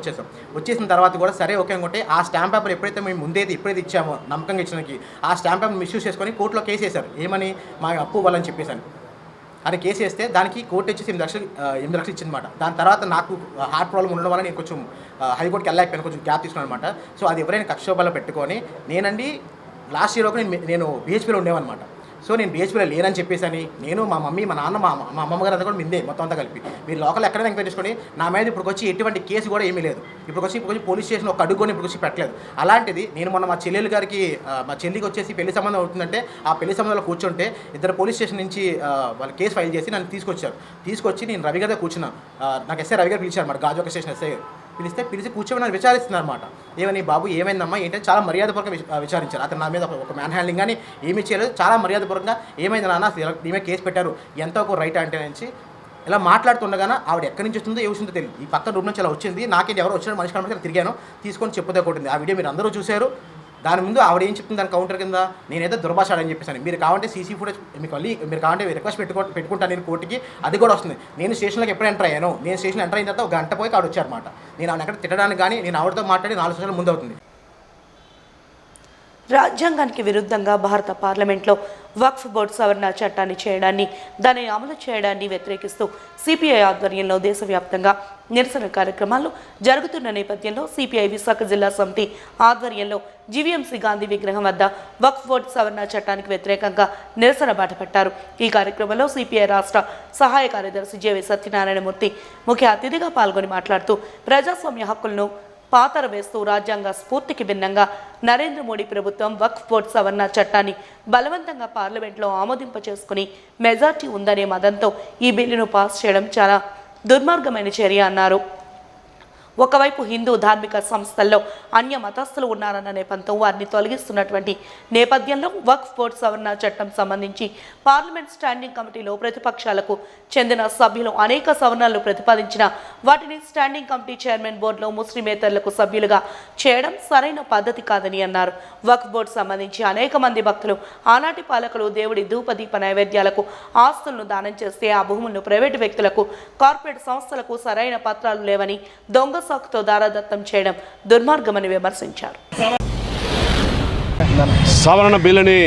వచ్చేసిన తర్వాత కూడా సరే ఓకే అనుకుంటే ఆ స్టాంప్ పేపర్ ఎప్పుడైతే మేము ఎప్పుడైతే ఇచ్చామో నమ్మకంగా ఇచ్చినకి ఆ స్టాంప్ పేపర్ మిస్యూజ్ చేసుకొని కోర్టులో కేసు వేశారు. ఏమని, మా అప్పు ఇవ్వాలని చెప్పేసాను అని కేసు వేస్తే దానికి కోర్టు వచ్చేసి 8 లక్షలు ఇచ్చిందన్నమాట. దాని తర్వాత నాకు హార్ట్ ప్రాబ్లం ఉండడం వల్ల నేను కొంచెం హైకోర్టుకి వెళ్ళలేకపోయాను, కొంచెం గ్యాప్ తీసుకున్నాను అనమాట. సో అది ఎవరైనా కక్షోభాలో పెట్టుకొని నేనండి లాస్ట్ ఇయర్ వరకు నేను బీహెచ్పీలో ఉండేవన్నమాట. సో నేను బీహెచ్పీలో లేనని చెప్పేసి అని నేను, మా మమ్మీ, మా నాన్న, మా అమ్మగారు అంతా కూడా మిందే మొత్తం అంతా కలిపి మీరు లోకల్ ఎక్కడైనా ఎంక్వైరీ చేసుకొని నా మీద ఇప్పుడు వచ్చి ఎటువంటి కేసు కూడా ఏమీ లేదు. ఇప్పుడు వచ్చి పోలీస్ స్టేషన్ ఒక అడుగు కూడా ఇప్పుడు వచ్చి పెట్టలేదు. అలాంటిది నేను మొన్న మా చెల్లెలు గారికి మా చెల్లికి వచ్చేసి పెళ్లి సంబంధం అవుతుందంటే ఆ పెళ్లి సంబంధంలో కూర్చుంటే ఇద్దరు పోలీస్ స్టేషన్ నుంచి వాళ్ళు కేసు ఫైల్ చేసి నన్ను తీసుకొచ్చి నేను రవి గారితో కూర్చున్నా. నాకు ఎస్ఐ రవి గారు పిలిచారు అన్నమాట, గాజువాక స్టేషన్ ఎస్ఐ పిలిచి కూర్చొని నన్ను విచారిస్తున్నారు అనమాట. ఏమని, బాబు ఏమైందమ్మా ఏంటంటే చాలా మర్యాదపూర్వకంగా విచారించారు. అతను నా మీద ఒక మ్యాన్ హ్యాండ్లింగ్ కానీ ఏమీ చేయలేదు, చాలా మర్యాదపూర్వకంగా ఏమైంది నాన్న దీని మీద కేసు పెట్టారు ఎంతో ఒక రైట్ అంటే నుంచి ఇలా మాట్లాడుతుండగానే ఆవిడ ఎక్కడి నుంచి వస్తుందో ఏ విషయంతో తెలియదు. ఈ పక్క రూమ్ నుంచి అలా వచ్చింది, నాకేంటి ఎవరో వచ్చిన మనిషి కనబడి తిరిగాను, తీసుకొని చెప్పుదే కొట్టింది. ఆ వీడియో మీరు అందరూ చూశారు. దాని ముందు ఆవిడ ఏం చెప్తుంది దాని కౌంటర్ కింద, నేనైతే దుర్భాషాడని చెప్పేసాను. మీరు కావాలంటే సీసీ ఫుటేజ్ మీరు కావాలంటే రిక్వెస్ట్ పెట్టుకుంటాను నేను కోర్టుకి, అది కూడా వస్తుంది. నేను స్టేషన్లోకి ఎప్పుడు ఎంటర్ అయ్యాను, నేను స్టేషన్ ఎంటర్ అయిన తర్వాత 1 గంట పోయి ఆవిడ వచ్చారన్నమాట. నేను ఆవిడ ఎక్కడ తిట్టడానికి కానీ నేను ఆవిడతో మాట్లాడి 4 సంవత్సరాల ముందు అవుతుంది. రాజ్యాంగానికి విరుద్ధంగా భారత పార్లమెంట్లో వక్ఫ్ బోర్డు సవరణ చట్టాన్ని చేయడాన్ని, దాన్ని అమలు చేయడాన్ని వ్యతిరేకిస్తూ సిపిఐ ఆధ్వర్యంలో దేశవ్యాప్తంగా నిరసన కార్యక్రమాలు జరుగుతున్న నేపథ్యంలో సిపిఐ విశాఖ జిల్లా సమితి ఆధ్వర్యంలో జీవీఎంసీ గాంధీ విగ్రహం వద్ద వక్ఫ్ బోర్డు సవరణ చట్టానికి వ్యతిరేకంగా నిరసన బాటపట్టారు. ఈ కార్యక్రమంలో సిపిఐ రాష్ట్ర సహాయ కార్యదర్శి జేవి సత్యనారాయణమూర్తి ముఖ్య అతిథిగా పాల్గొని మాట్లాడుతూ ప్రజాస్వామ్య హక్కులను పాతర వేస్తూ రాజ్యాంగ స్ఫూర్తికి భిన్నంగా నరేంద్ర మోడీ ప్రభుత్వం వక్ఫ్ బోర్డు సవరణ చట్టాన్ని బలవంతంగా పార్లమెంట్లో ఆమోదింపచేసుకుని మెజార్టీ ఉందనే మదంతో ఈ బిల్లును పాస్ చేయడం చాలా దుర్మార్గమైన చర్య అన్నారు. ఒకవైపు హిందూ ధార్మిక సంస్థల్లో అన్య మతస్థులు ఉన్నారన్న నేపథ్యంతో వారిని తొలగిస్తున్నటువంటి నేపథ్యంలో వక్ఫ్ బోర్డు సవరణ చట్టం సంబంధించి పార్లమెంట్ స్టాండింగ్ కమిటీలో ప్రతిపక్షాలకు చెందిన సభ్యులు అనేక సవరణలు ప్రతిపాదించిన వాటిని స్టాండింగ్ కమిటీ చైర్మన్ బోర్డులో ముస్లిమేతరులకు సభ్యులుగా చేయడం సరైన పద్ధతి కాదని అన్నారు. వక్ఫ్ బోర్డు సంబంధించి అనేక మంది భక్తులు ఆనాటి పాలకులు దేవుడి ధూపదీప నైవేద్యాలకు ఆస్తులను దానం చేస్తే ఆ భూములను ప్రైవేటు వ్యక్తులకు, కార్పొరేట్ సంస్థలకు సరైన పత్రాలు లేవని దొంగ సాకుతో దారాదత్తం చేయడం దుర్మార్గమని విమర్శించారు. సవరణ బిల్లుని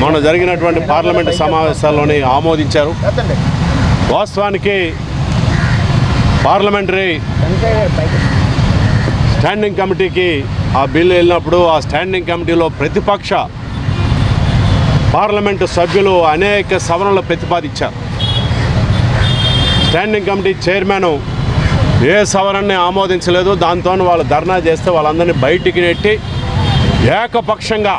మొన్న జరిగినటువంటి పార్లమెంటు సమావేశాల్లోనే ఆమోదించారు. వాస్తవానికి పార్లమెంటరీ స్టాండింగ్ కమిటీకి ఆ బిల్లు వెళ్ళినప్పుడు ఆ స్టాండింగ్ కమిటీలో ప్రతిపక్ష పార్లమెంటు సభ్యులు అనేక సవరణలు ప్రతిపాదించారు. స్టాండింగ్ కమిటీ చైర్మన్ ఏ సవరణని ఆమోదించలేదు. దాంతో వాళ్ళు ధర్నా చేస్తే వాళ్ళందరినీ బయటికి నెట్టి ఏకపక్షంగా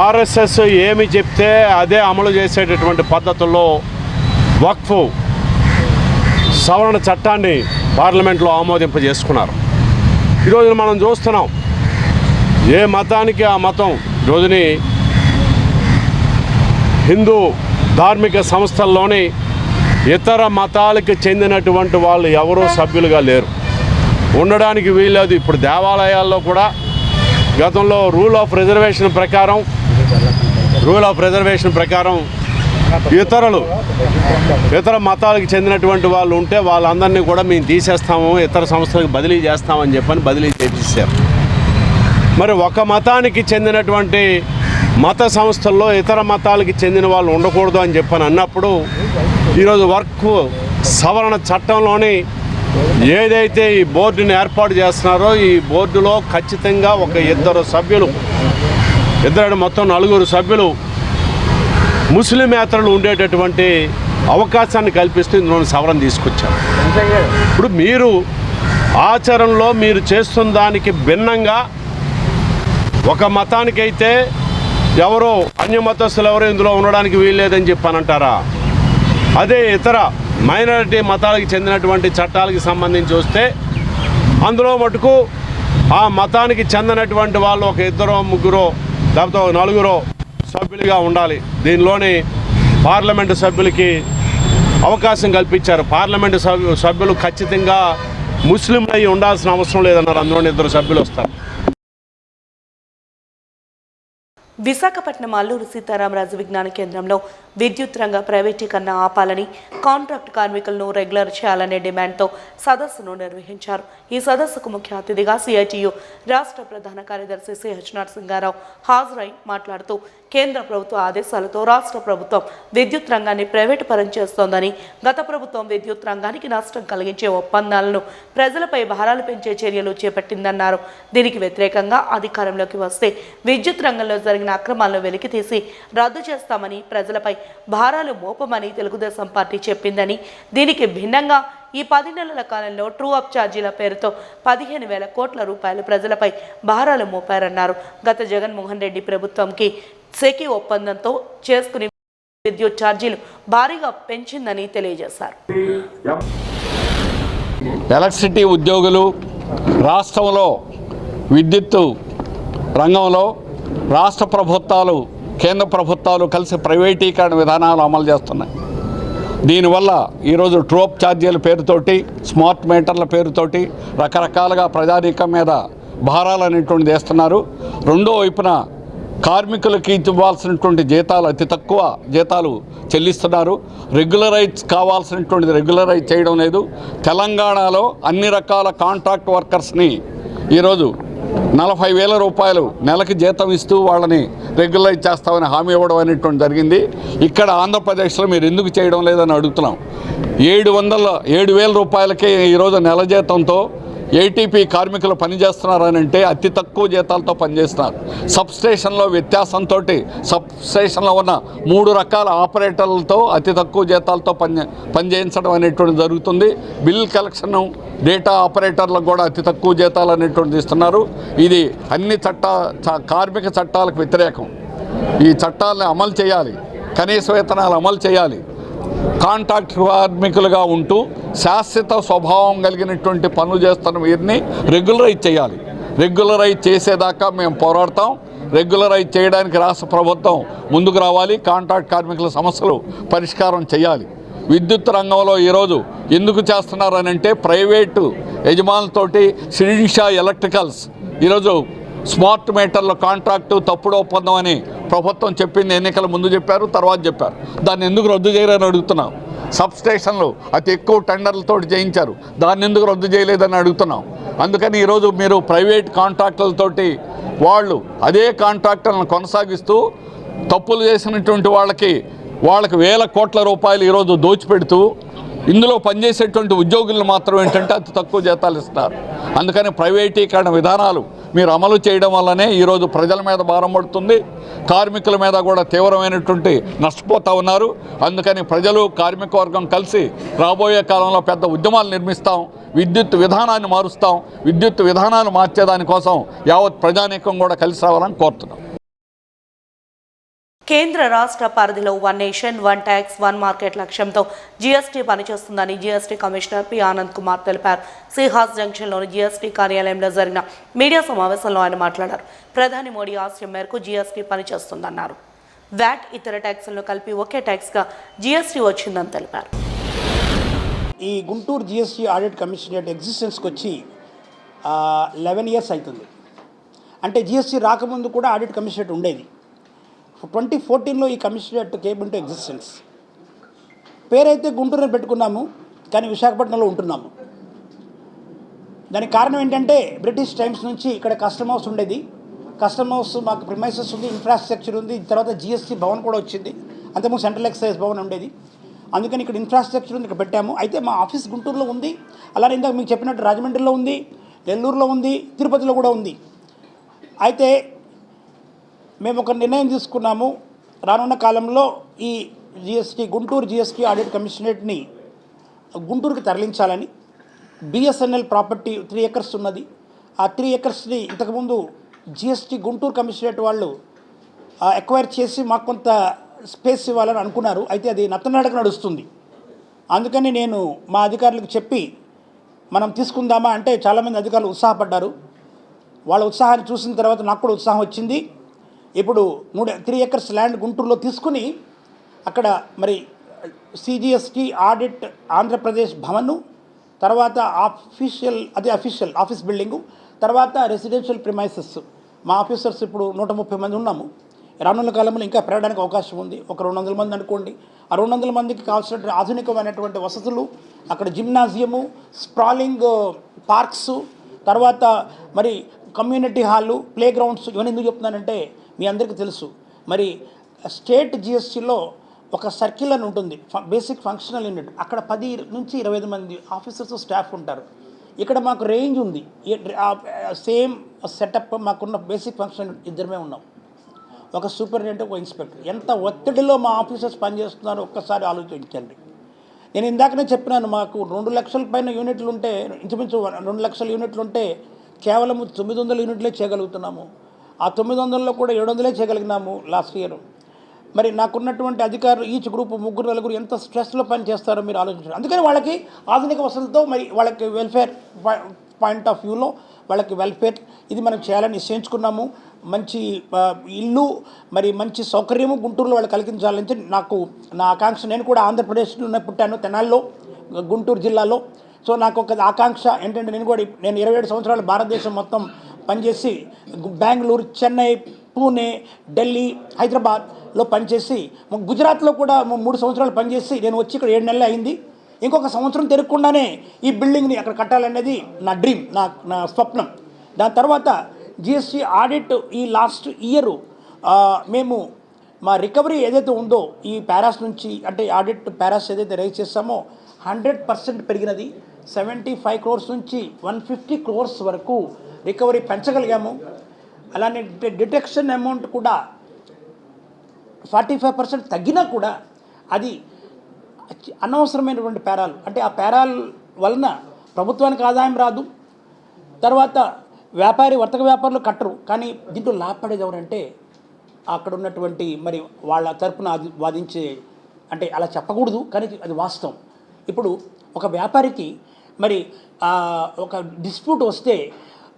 ఆర్ఎస్ఎస్ ఏమి చెప్తే అదే అమలు చేసేటటువంటి పద్ధతుల్లో వక్ఫ్ సవరణ చట్టాన్ని పార్లమెంట్లో ఆమోదింపజేసుకున్నారు. ఈరోజు మనం చూస్తున్నాం ఏ మతానికి ఆ మతం రోజుని హిందూ ధార్మిక సంస్థల్లోని ఇతర మతాలకు చెందినటువంటి వాళ్ళు ఎవరూ సభ్యులుగా లేరు, ఉండడానికి వీల్లేదు. ఇప్పుడు దేవాలయాల్లో కూడా గతంలో రూల్ ఆఫ్ రిజర్వేషన్ ప్రకారం ఇతర మతాలకు చెందినటువంటి వాళ్ళు ఉంటే వాళ్ళందరినీ కూడా మేము తీసేస్తాము, ఇతర సంస్థలకు బదిలీ చేస్తామని చెప్పని బదిలీ చేసేసారు. మరి ఒక మతానికి చెందినటువంటి మత సంస్థల్లో ఇతర మతాలకి చెందిన వాళ్ళు ఉండకూడదు అని చెప్పని అన్నప్పుడు ఈరోజు వక్ఫ్ సవరణ చట్టంలోని ఏదైతే ఈ బోర్డుని ఏర్పాటు చేస్తున్నారో ఈ బోర్డులో ఖచ్చితంగా ఒక 2 సభ్యులు, మొత్తం 4 సభ్యులు ముస్లిమేతరులు ఉండేటటువంటి అవకాశాన్ని కల్పిస్తూ ఇందులో సవరణ తీసుకొచ్చారు. ఇప్పుడు మీరు ఆచరణలో మీరు చేస్తున్న దానికి భిన్నంగా ఒక మతానికైతే ఎవరో అన్య మతస్థులు ఎవరో ఇందులో ఉండడానికి వీల్లేదని చెప్పానంటారా? అదే ఇతర మైనారిటీ మతాలకు చెందినటువంటి చట్టాలకు సంబంధించి వస్తే అందులో మటుకు ఆ మతానికి చెందినటువంటి వాళ్ళు ఒక 2, 3 లేకపోతే 4 సభ్యులుగా ఉండాలి. దీనిలోని పార్లమెంటు సభ్యులకి అవకాశం కల్పించారు. పార్లమెంటు సభ్యులు ఖచ్చితంగా ముస్లింలై ఉండాల్సిన అవసరం లేదన్నారు. అందులోని 2 సభ్యులు వస్తారు. విశాఖపట్నం అల్లూరు సీతారామరాజు విజ్ఞాన కేంద్రంలో విద్యుత్ రంగ ప్రైవేటీకరణ ఆపాలని, కాంట్రాక్ట్ కార్మికులను రెగ్యులర్ చేయాలనే డిమాండ్తో సదస్సును నిర్వహించారు. ఈ సదస్సుకు ముఖ్య అతిథిగా సిఐటియు రాష్ట్ర ప్రధాన కార్యదర్శి సిహెచ్ నరసింగారావు హాజరై మాట్లాడుతూ కేంద్ర ప్రభుత్వ ఆదేశాలతో రాష్ట్ర ప్రభుత్వం విద్యుత్ రంగాన్ని ప్రైవేటు పరం చేస్తోందని, గత ప్రభుత్వం విద్యుత్ రంగానికి నష్టం కలిగించే ఒప్పందాలను ప్రజలపై భారాలు పెంచే చర్యలు చేపట్టిందన్నారు. దీనికి వ్యతిరేకంగా అధికారంలోకి వస్తే విద్యుత్ రంగంలో జరిగిన అక్రమాలను వెలికితీసి రద్దు చేస్తామని, ప్రజలపై భారాలు మోపమని తెలుగుదేశం పార్టీ చెప్పిందని, దీనికి భిన్నంగా ఈ 10 నెలల కాలంలో ట్రూ అప్ ఛార్జీల పేరుతో 15,000 కోట్ల రూపాయలు ప్రజలపై భారాలు మోపారన్నారు. గత జగన్మోహన్ రెడ్డి ప్రభుత్వంకి సెకీ ఒప్పందంతో చేసుకుని విద్యుత్ ఛార్జీలు భారీగా పెంచిందని తెలియజేశారు. ఎలక్ట్రిసిటీ ఉద్యోగులు రాష్ట్రంలో విద్యుత్తు రంగంలో రాష్ట్ర ప్రభుత్వాలు, కేంద్ర ప్రభుత్వాలు కలిసి ప్రైవేటీకరణ విధానాలు అమలు చేస్తున్నాయి. దీనివల్ల ఈరోజు ట్రోప్ ఛార్జీల పేరుతోటి, స్మార్ట్ మీటర్ల పేరుతోటి రకరకాలుగా ప్రజానీకం మీద భారాలు అనేటువంటిది వేస్తున్నారు. రెండో వైపున కార్మికులకి ఇవ్వాల్సినటువంటి జీతాలు అతి తక్కువ జీతాలు చెల్లిస్తున్నారు. రెగ్యులరైజ్ కావాల్సినటువంటిది రెగ్యులరైజ్ చేయడం లేదు. తెలంగాణలో అన్ని రకాల కాంట్రాక్ట్ వర్కర్స్ని ఈరోజు 40,000 రూపాయలు నెలకి జీతం ఇస్తూ వాళ్ళని రెగ్యులరైజ్ చేస్తామని హామీ ఇవ్వడం అనేటువంటి జరిగింది. ఇక్కడ ఆంధ్రప్రదేశ్లో మీరు ఎందుకు చేయడం లేదని అడుగుతున్నాం. 7,000 రూపాయలకే ఈరోజు నెల జీతంతో ఏటీపీ కార్మికులు పనిచేస్తున్నారని అంటే అతి తక్కువ జీతాలతో పనిచేస్తున్నారు. సబ్స్టేషన్లో వ్యత్యాసంతో సబ్స్టేషన్లో ఉన్న 3 రకాల ఆపరేటర్లతో అతి తక్కువ జీతాలతో పనిచేయించడం అనేటువంటి జరుగుతుంది. బిల్ కలెక్షన్ డేటా ఆపరేటర్లకు కూడా అతి తక్కువ జీతాలు అనేటువంటిది ఇస్తున్నారు. ఇది అన్ని కార్మిక చట్టాలకు వ్యతిరేకం. ఈ చట్టాలను అమలు చేయాలి, కనీస వేతనాలు అమలు చేయాలి. కాంట్రాక్ట్ కార్మికులుగా ఉంటూ శాశ్వత స్వభావం కలిగినటువంటి పనులు చేస్తున్న వీరిని రెగ్యులరైజ్ చేయాలి. రెగ్యులరైజ్ చేసేదాకా మేము పోరాడతాం. రెగ్యులరైజ్ చేయడానికి రాష్ట్ర ప్రభుత్వం ముందుకు రావాలి. కాంట్రాక్ట్ కార్మికుల సమస్యలు పరిష్కారం చేయాలి. విద్యుత్ రంగంలో ఈరోజు ఎందుకు చేస్తున్నారనంటే ప్రైవేటు యజమానులతోటి శ్రీనిషా ఎలక్ట్రికల్స్ ఈరోజు స్మార్ట్ మీటర్ల కాంట్రాక్టు తప్పుడు ఒప్పందం అని ప్రభుత్వం చెప్పింది. ఎన్నికల ముందు చెప్పారు, తర్వాత చెప్పారు. దాన్ని ఎందుకు రద్దు చేయరని అడుగుతున్నాం. సబ్స్టేషన్లు అతి ఎక్కువ టెండర్లతో చేయించారు, దాన్ని ఎందుకు రద్దు చేయలేదని అడుగుతున్నాం. అందుకని ఈరోజు మీరు ప్రైవేట్ కాంట్రాక్టులతోటి వాళ్ళు అదే కాంట్రాక్టులను కొనసాగిస్తూ తప్పులు చేసినటువంటి వాళ్ళకి 1,000 కోట్ల రూపాయలు ఈరోజు దోచిపెడుతూ ఇందులో పనిచేసేటువంటి ఉద్యోగులను మాత్రం ఏంటంటే అతి తక్కువ జీతాలు ఇస్తారు. అందుకని ప్రైవేటీకరణ విధానాలు మీరు అమలు చేయడం వల్లనే ఈరోజు ప్రజల మీద భారం పడుతుంది, కార్మికుల మీద కూడా తీవ్రమైనటువంటి నష్టపోతూ ఉన్నారు. అందుకని ప్రజలు కార్మిక వర్గం కలిసి రాబోయే కాలంలో పెద్ద ఉద్యమాలు నిర్మిస్తాం. విద్యుత్ విధానాన్ని మారుస్తాం. విద్యుత్ విధానాన్ని మార్చేదానికోసం యావత్ ప్రజానీకం కూడా కలిసి రావాలని కోరుతున్నాం. కేంద్ర రాష్ట్ర పరిధిలో 1 నేషన్ 1 ట్యాక్స్ 1 మార్కెట్ లక్ష్యంతో జీఎస్టీ పనిచేస్తుందని GST commissioner P Anand Kumar తెలిపారు. సిహాస్ జంక్షన్లోని జీఎస్టీ కార్యాలయంలో జరిగిన మీడియా సమావేశంలో ఆయన మాట్లాడారు. ప్రధాని మోడీ ఆశయం మేరకు జీఎస్టీ పనిచేస్తుందన్నారు. వ్యాట్ ఇతర ట్యాక్సులను కలిపి ఒకే ట్యాక్స్గా జీఎస్టీ వచ్చిందని తెలిపారు. ఈ గుంటూరు జీఎస్టీ ఆడిట్ కమిషనరేట్ ఎగ్జిస్టెన్స్కి వచ్చి 11 years అవుతుంది. అంటే జీఎస్టీ రాకముందు కూడా ఆడిట్ కమిషనరేట్ ఉండేది. 2014లో ఈ కమిషనరేట్ కేమ్ ఇంటూ ఎగ్జిస్టెన్స్. పేరైతే గుంటూరులో పెట్టుకున్నాము, కానీ విశాఖపట్నంలో ఉంటున్నాము. దానికి కారణం ఏంటంటే బ్రిటిష్ టైమ్స్ నుంచి ఇక్కడ కస్టమ్ హౌస్ ఉండేది. కస్టమ్ హౌస్ మాకు ప్రిమైసెస్ ఉంది, ఇన్ఫ్రాస్ట్రక్చర్ ఉంది. తర్వాత జీఎస్టీ భవన్ కూడా వచ్చింది. అంతకుముందు సెంట్రల్ ఎక్సైజ్ భవన్ ఉండేది. అందుకని ఇక్కడ ఇన్ఫ్రాస్ట్రక్చర్ ఉంది, ఇక్కడ పెట్టాము. అయితే మా ఆఫీస్ గుంటూరులో ఉంది. అలానే ఇందాక మీకు చెప్పినట్టు రాజమండ్రిలో ఉంది, నెల్లూరులో ఉంది, తిరుపతిలో కూడా ఉంది. అయితే మేము ఒక నిర్ణయం తీసుకున్నాము. రానున్న కాలంలో ఈ గుంటూరు జీఎస్టీ ఆడిట్ కమిషనరేట్ని గుంటూరుకి తరలించాలని. బిఎస్ఎన్ఎల్ ప్రాపర్టీ 3 acres ఉన్నది. ఆ 3 acresని ఇంతకుముందు జీఎస్టీ గుంటూరు కమిషనరేట్ వాళ్ళు ఎక్వైర్ చేసి మాకు కొంత స్పేస్ ఇవ్వాలని అనుకున్నారు. అయితే అది నత్తనడక నడుస్తుంది. అందుకని నేను మా అధికారులకు చెప్పి మనం తీసుకుందామా అంటే చాలామంది అధికారులు ఉత్సాహపడ్డారు. వాళ్ళ ఉత్సాహాన్ని చూసిన తర్వాత నాకు కూడా ఉత్సాహం వచ్చింది. ఇప్పుడు 3 acres ల్యాండ్ గుంటూరులో తీసుకుని అక్కడ మరి సిజిఎస్టీ ఆడిట్ ఆంధ్రప్రదేశ్ భవను, తర్వాత అఫీషియల్ ఆఫీస్ బిల్డింగు, తర్వాత రెసిడెన్షియల్ ప్రిమైసెస్. మా ఆఫీసర్స్ ఇప్పుడు 130 మంది ఉన్నాము. రానున్న కాలంలో ఇంకా పెరగడానికి అవకాశం ఉంది. ఒక 200 మంది అనుకోండి. ఆ 200 మందికి కావాల్సిన ఆధునికమైనటువంటి వసతులు, అక్కడ జిమ్నాజియము, స్ప్రాలింగ్ పార్క్స్, తర్వాత మరి కమ్యూనిటీ హాలు, ప్లే గ్రౌండ్స్. ఇవన్నీ ఎందుకు చెప్తున్నానంటే మీ అందరికీ తెలుసు, మరి స్టేట్ జిఎస్టీలో ఒక సర్కిల్ అని ఉంటుంది, బేసిక్ ఫంక్షనల్ యూనిట్. అక్కడ 10 నుంచి 25 మంది ఆఫీసర్స్ స్టాఫ్ ఉంటారు. ఇక్కడ మాకు రేంజ్ ఉంది. సేమ్ సెటప్ మాకున్న బేసిక్ ఫంక్షన్ ఇద్దరమే ఉన్నాం. ఒక సూపరింటెండెంట్, ఒక ఇన్స్పెక్టర్. ఎంత ఒత్తిడిలో మా ఆఫీసర్స్ పనిచేస్తున్నారో ఒక్కసారి ఆలోచించండి. నేను ఇందాకనే చెప్పినాను, మాకు 2 లక్షల పైన యూనిట్లు ఉంటే, ఇంచుమించు 2 లక్షల యూనిట్లు ఉంటే కేవలం 900 యూనిట్లే చేయగలుగుతున్నాము. ఆ 900లో కూడా 700 చేయగలిగినాము లాస్ట్ ఇయర్. మరి నాకున్నటువంటి అధికారులు ఈచ్ గ్రూప్ 3-4 ఎంత స్ట్రెస్లో పని చేస్తారో మీరు ఆలోచించారు. అందుకని వాళ్ళకి ఆధునిక వసతులతో మరి వాళ్ళకి వెల్ఫేర్ పాయింట్ ఆఫ్ వ్యూలో వాళ్ళకి వెల్ఫేర్ ఇది మనం చేయాలని నిశ్చయించుకున్నాము. మంచి ఇల్లు, మరి మంచి సౌకర్యము గుంటూరులో వాళ్ళు కలిగించాలని నా ఆకాంక్ష. నేను కూడా ఆంధ్రప్రదేశ్లో పుట్టాను, తెనాల్లో, గుంటూరు జిల్లాలో. సో నాకు ఒక ఆకాంక్ష ఏంటంటే నేను 27 సంవత్సరాలు భారతదేశం మొత్తం పనిచేసి బెంగళూరు, చెన్నై, పూణే, ఢిల్లీ, హైదరాబాద్లో పనిచేసి గుజరాత్లో కూడా 3 సంవత్సరాలు పనిచేసి నేను వచ్చి ఇక్కడ 7 నెలలు అయింది. ఇంకొక సంవత్సరం తిరగకుండానే ఈ బిల్డింగ్ని అక్కడ కట్టాలనేది నా డ్రీమ్, నా స్వప్నం. దాని తర్వాత జిఎస్టీ ఆడిట్ ఈ లాస్ట్ ఇయర్ మేము మా రికవరీ ఏదైతే ఉందో ఈ పారాస్ నుంచి, అంటే ఆడిట్ పారాస్ ఏదైతే రైజ్ చేస్తామో 100% పెరిగినది. 75 crores నుంచి 150 crores వరకు రికవరీ పెంచగలిగాము. అలానే డిటెక్షన్ అమౌంట్ కూడా 45% తగ్గినా కూడా అది అనవసరమైనటువంటి పేరాలు, అంటే ఆ పేరాల వలన ప్రభుత్వానికి ఆదాయం రాదు. తర్వాత వర్తక వ్యాపారులు కట్టరు. కానీ దీంట్లో లాభపడేది ఎవరంటే అక్కడ ఉన్నటువంటి మరి వాళ్ళ తరపున వాదించే, అంటే అలా చెప్పకూడదు కానీ అది వాస్తవం. ఇప్పుడు ఒక వ్యాపారికి మరి ఒక డిస్ప్యూట్ వస్తే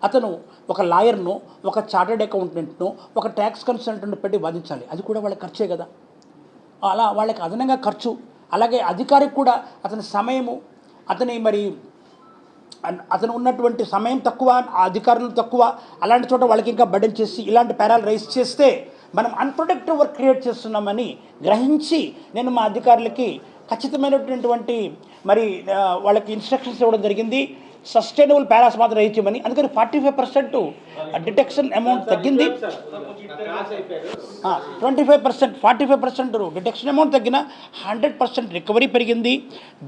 అతను ఒక లాయర్ను, ఒక చార్టెడ్ అకౌంటెంట్ను, ఒక ట్యాక్స్ కన్సల్టెంట్ను పెట్టి వాదించాలి. అది కూడా వాళ్ళకి ఖర్చే కదా. అలా వాళ్ళకి అదనంగా ఖర్చు. అలాగే అధికారికి కూడా అతని సమయము, అతను ఉన్నటువంటి సమయం తక్కువ, అధికారులు తక్కువ. అలాంటి చోట వాళ్ళకి ఇంకా బర్డెన్ చేసి ఇలాంటి పేరాలు రైజ్ చేస్తే మనం అన్ప్రొడక్టివ్ వర్క్ క్రియేట్ చేస్తున్నామని గ్రహించి నేను మా అధికారులకి ఖచ్చితమైనటువంటి మరి వాళ్ళకి ఇన్స్ట్రక్షన్స్ ఇవ్వడం జరిగింది. సస్టైనబుల్ పారాస్ మాత్రం రైజ్ చేయమని. అందుకని 45% డిటెక్షన్ అమౌంట్ తగ్గింది. 45% డిటెక్షన్ అమౌంట్ తగ్గిన 100% రికవరీ పెరిగింది.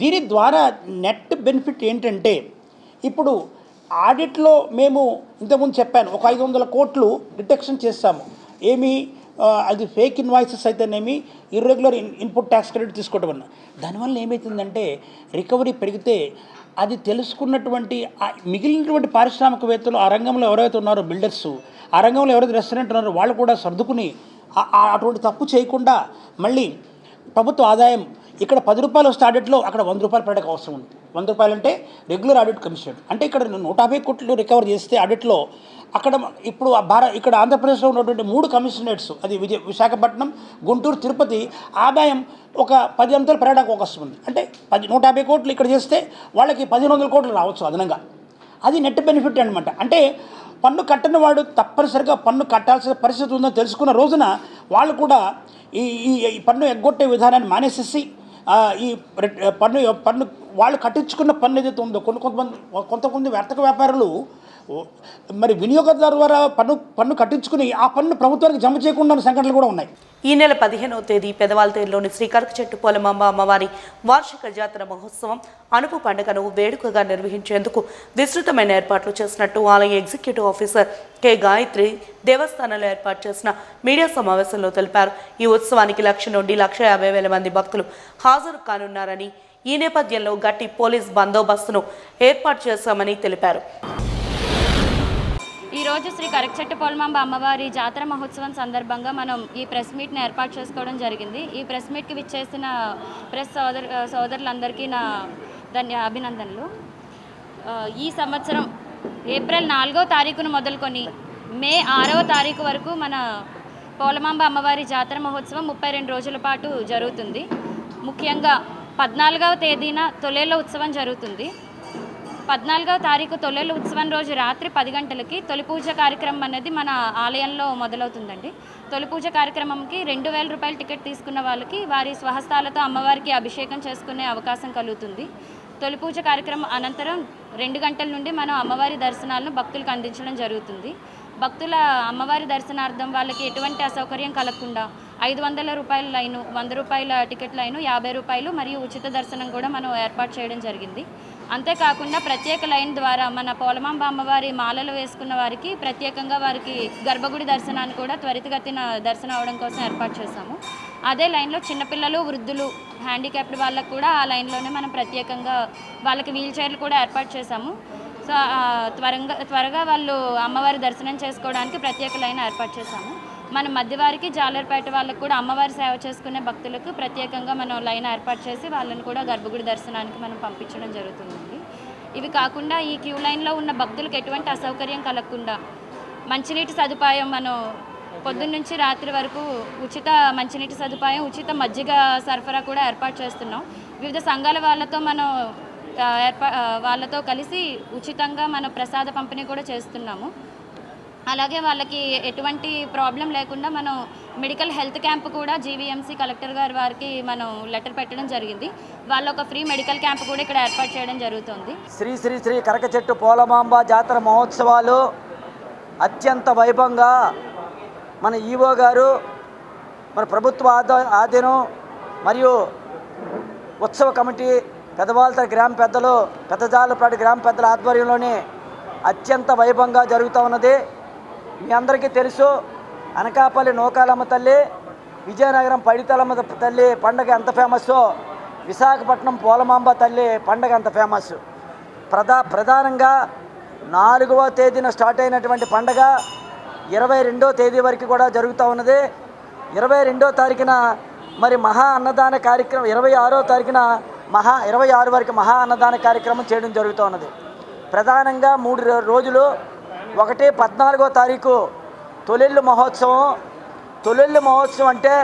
దీని ద్వారా నెట్ బెనిఫిట్ ఏంటంటే ఇప్పుడు ఆడిట్లో మేము ఇంతకుముందు చెప్పాను, ఒక 500 కోట్లు డిటెక్షన్ చేస్తాము. అది ఫేక్ ఇన్వాయిసెస్ అయితేనేమి, ఇర్రెగ్యులర్ ఇన్పుట్ ట్యాక్స్ క్రెడిట్ తీసుకోవడం వల్ల. దానివల్ల ఏమవుతుందంటే రికవరీ పెరిగితే అది తెలుసుకున్నటువంటి మిగిలినటువంటి పారిశ్రామికవేత్తలు, ఆ రంగంలో ఎవరైతే ఉన్నారో బిల్డర్స్, ఆ రంగంలో ఎవరైతే రెస్టారెంట్ ఉన్నారో వాళ్ళు కూడా సర్దుకుని అటువంటి తప్పు చేయకుండా మళ్ళీ ప్రభుత్వ ఆదాయం ఇక్కడ 10 రూపాయలు వస్తే ఆడిట్లో అక్కడ 100 రూపాయలు పడక అవసరం ఉంది. 100 రూపాయలు అంటే రెగ్యులర్ ఆడిట్ కమిషన్. అంటే ఇక్కడ 150 కోట్లు రికవర్ చేస్తే ఆడిట్లో అక్కడ ఇప్పుడు ఇక్కడ ఆంధ్రప్రదేశ్లో ఉన్నటువంటి 3 కమిషనరేట్స్, అది విశాఖపట్నం, గుంటూరు, తిరుపతి, ఆదాయం ఒక 10 అంతలు పెరగడానికి అవకాశం ఉంది. అంటే 150 కోట్లు ఇక్కడ చేస్తే వాళ్ళకి 1500 కోట్లు రావచ్చు అదనంగా. అది నెట్ బెనిఫిట్ అనమాట. అంటే పన్ను కట్టని వాడు తప్పనిసరిగా పన్ను కట్టాల్సిన పరిస్థితి ఉందని తెలుసుకున్న రోజున వాళ్ళు కూడా ఈ పన్ను ఎగ్గొట్టే విధానాన్ని మానేసేసి ఈ పన్ను వాళ్ళు కట్టించుకున్న పన్ను ఏదైతే ఉందో కొంతమంది వర్తక వ్యాపారులు మరి వినియోగదారు ద్వారా పన్ను కట్టించుకుని ఆ పన్ను ప్రభుత్వానికి జమ చేయకుండా సంఘటనలు కూడా ఉన్నాయి. ఈ నెల 15వ తేదీ పెదవాల్తేరులోని శ్రీ కరకచెట్టు పోలమాంబ అమ్మవారి వార్షిక జాతర మహోత్సవం అనుపు పండుగను వేడుకగా నిర్వహించేందుకు విస్తృతమైన ఏర్పాట్లు చేసినట్టు ఆలయ ఎగ్జిక్యూటివ్ ఆఫీసర్ కె గాయత్రి దేవస్థానంలో ఏర్పాటు చేసిన మీడియా సమావేశంలో తెలిపారు. ఈ ఉత్సవానికి 1,00,000 నుండి 1,50,000 మంది భక్తులు హాజరు కానున్నారని, ఈ నేపథ్యంలో గట్టి పోలీస్ బందోబస్తును ఏర్పాటు చేశామని తెలిపారు. ఈరోజు శ్రీ కరకచెట్టు పోలమాంబ అమ్మవారి జాతర మహోత్సవం సందర్భంగా మనం ఈ ప్రెస్ మీట్ని ఏర్పాటు చేసుకోవడం జరిగింది. ఈ ప్రెస్ మీట్కి విచ్చేసిన ప్రెస్ సోదరులందరికీ నా అభినందనలు. ఈ సంవత్సరం ఏప్రిల్ 4వ తారీఖును మొదలుకొని మే 6వ తారీఖు వరకు మన పోలమాంబ అమ్మవారి జాతర మహోత్సవం 32 రోజుల పాటు జరుగుతుంది. ముఖ్యంగా 14వ తేదీన తొలేళ్ళ ఉత్సవం జరుగుతుంది. 14వ తారీఖు తొలేళ్ళ ఉత్సవం రోజు రాత్రి 10 గంటలకి తొలి పూజ కార్యక్రమం అనేది మన ఆలయంలో మొదలవుతుందండి. తొలి పూజ కార్యక్రమంకి 2,000 రూపాయల టికెట్ తీసుకున్న వాళ్ళకి వారి స్వహస్తాలతో అమ్మవారికి అభిషేకం చేసుకునే అవకాశం కలుగుతుంది. తొలి పూజ కార్యక్రమం అనంతరం 2 గంటల నుండి మనం అమ్మవారి దర్శనాలను భక్తులకు అందించడం జరుగుతుంది. భక్తుల అమ్మవారి దర్శనార్థం వాళ్ళకి ఎటువంటి అసౌకర్యం కలగకుండా 500 రూపాయల లైను, 100 రూపాయల టికెట్ లైను, 50 రూపాయలు మరియు ఉచిత దర్శనం కూడా మనం ఏర్పాటు చేయడం జరిగింది. అంతేకాకుండా ప్రత్యేక లైన్ ద్వారా మన పోలమాంబ అమ్మవారి మాలలు వేసుకున్న వారికి ప్రత్యేకంగా వారికి గర్భగుడి దర్శనాన్ని కూడా త్వరితగతిన దర్శనం అవడం కోసం ఏర్పాటు చేశాము. అదే లైన్లో చిన్నపిల్లలు, వృద్ధులు, హ్యాండిక్యాప్డ్ వాళ్ళకు కూడా ఆ లైన్లోనే మనం ప్రత్యేకంగా వాళ్ళకి వీల్ చైర్లు కూడా ఏర్పాటు చేశాము. సో త్వరగా వాళ్ళు అమ్మవారి దర్శనం చేసుకోవడానికి ప్రత్యేక లైన్ ఏర్పాటు చేశాము. మన మధ్యవారికి జాలర్పేట వాళ్ళకు కూడా అమ్మవారి సేవ చేసుకునే భక్తులకు ప్రత్యేకంగా మనం లైన్ ఏర్పాటు చేసి వాళ్ళని కూడా గర్భగుడి దర్శనానికి మనం పంపించడం జరుగుతుందండి. ఇవి కాకుండా ఈ క్యూ లైన్లో ఉన్న భక్తులకు ఎటువంటి అసౌకర్యం కలగకుండా మంచినీటి సదుపాయం మనం పొద్దున్న నుంచి రాత్రి వరకు ఉచిత మంచినీటి సదుపాయం, ఉచిత మజ్జిగ సరఫరా కూడా ఏర్పాటు చేస్తున్నాం. వివిధ సంఘాల వాళ్ళతో మనం వాళ్ళతో కలిసి ఉచితంగా మన ప్రసాద పంపిణీ కూడా చేస్తున్నాము. అలాగే వాళ్ళకి ఎటువంటి ప్రాబ్లం లేకుండా మనం మెడికల్ హెల్త్ క్యాంప్ కూడా జీవీఎంసీ కలెక్టర్ గారి వారికి మనం లెటర్ పెట్టడం జరిగింది. వాళ్ళు ఒక ఫ్రీ మెడికల్ క్యాంప్ కూడా ఇక్కడ ఏర్పాటు చేయడం జరుగుతుంది. శ్రీ శ్రీ శ్రీ కరకచెట్టు పోలమాంబ జాతర మహోత్సవాలు అత్యంత వైభవంగా మన ఈవో గారు, మన ప్రభుత్వ ఆధీనం మరియు ఉత్సవ కమిటీ, పెదవాల్తర గ్రామ పెద్దలు, పెద్దజాలపాటి గ్రామ పెద్దల ఆధ్వర్యంలోనే అత్యంత వైభవంగా జరుగుతూ ఉన్నది. మీ అందరికీ తెలుసు, అనకాపల్లి నూకాలమ్మ తల్లి, విజయనగరం పడితలమ్మ తల్లి పండగ ఎంత ఫేమస్సో విశాఖపట్నం పోలమాంబ తల్లి పండగ అంత ఫేమస్. ప్రధానంగా 4వ తేదీన స్టార్ట్ అయినటువంటి పండగ 22వ తేదీ వరకు కూడా జరుగుతూ ఉన్నది. 22వ తారీఖున మరి మహా అన్నదాన కార్యక్రమం, 26వ తారీఖున 26 వరకు మహా అన్నదాన కార్యక్రమం చేయడం జరుగుతూ ఉన్నది. ప్రధానంగా 3 రోజులు. 14వ తారీఖు తొలిల్లు మహోత్సవం. తొలిల్లు మహోత్సవం అంటే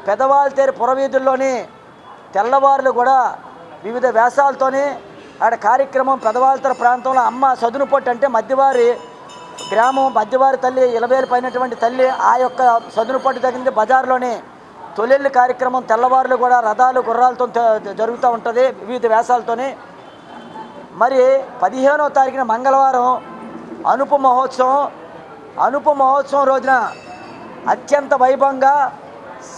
పెదవాల్తేరు పురవీధుల్లోని తెల్లవారులు కూడా వివిధ వేషాలతోని ఆడ కార్యక్రమం. పెదవాల్తేరు ప్రాంతంలో అమ్మ సదునుపొట్టు అంటే మధ్యవారి గ్రామం, మధ్యవారి తల్లి ఇలవేలు పైనటువంటి తల్లి, ఆ యొక్క సదునుపొట్టు తగిన బజార్లోని తొలిల్లు కార్యక్రమం తెల్లవారులు కూడా రథాలు గుర్రాలతో జరుగుతూ ఉంటుంది వివిధ వేషాలతోని. మరి 15వ తారీఖున మంగళవారం అనుప మహోత్సవం. అనుప మహోత్సవం రోజున అత్యంత వైభవంగా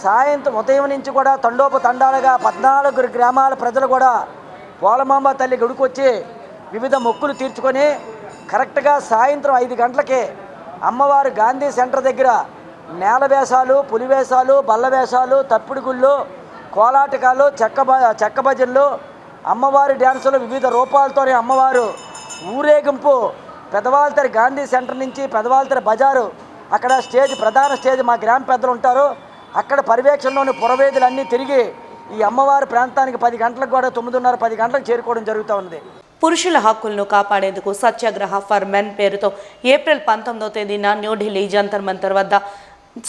సాయంత్రం ఉదయం నుంచి కూడా తండోపతండాలుగా 14 గ్రామాల ప్రజలు కూడా పోలమాంబ తల్లి గుడికి వచ్చి వివిధ మొక్కులు తీర్చుకొని కరెక్ట్గా సాయంత్రం 5 గంటలకి అమ్మవారు గాంధీ సెంటర్ దగ్గర నేల వేషాలు, పులి వేషాలు, బల్ల వేషాలు, తప్పిడి గుళ్ళు, కోలాటకాలు, చెక్క భజనలు, అమ్మవారి డ్యాన్సులు వివిధ రూపాలతోనే అమ్మవారు ఊరేగింపు పెదవాల్తేరు గాంధీ సెంటర్ నుంచి పెదవాల్తేరు బజారు, అక్కడ ప్రధాన స్టేజ్ మా గ్రామ పెద్దలు ఉంటారు, అక్కడ పర్యవేక్షణలోని పురవేదులన్నీ తిరిగి ఈ అమ్మవారి ప్రాంతానికి 10 గంటలకు కూడా 9:30, 10 గంటలకు చేరుకోవడం జరుగుతూ ఉంది. పురుషుల హక్కులను కాపాడేందుకు సత్యాగ్రహ ఫర్ మెన్ పేరుతో ఏప్రిల్ 19వ తేదీన న్యూఢిల్లీ జంతర్ మంతర్ వద్ద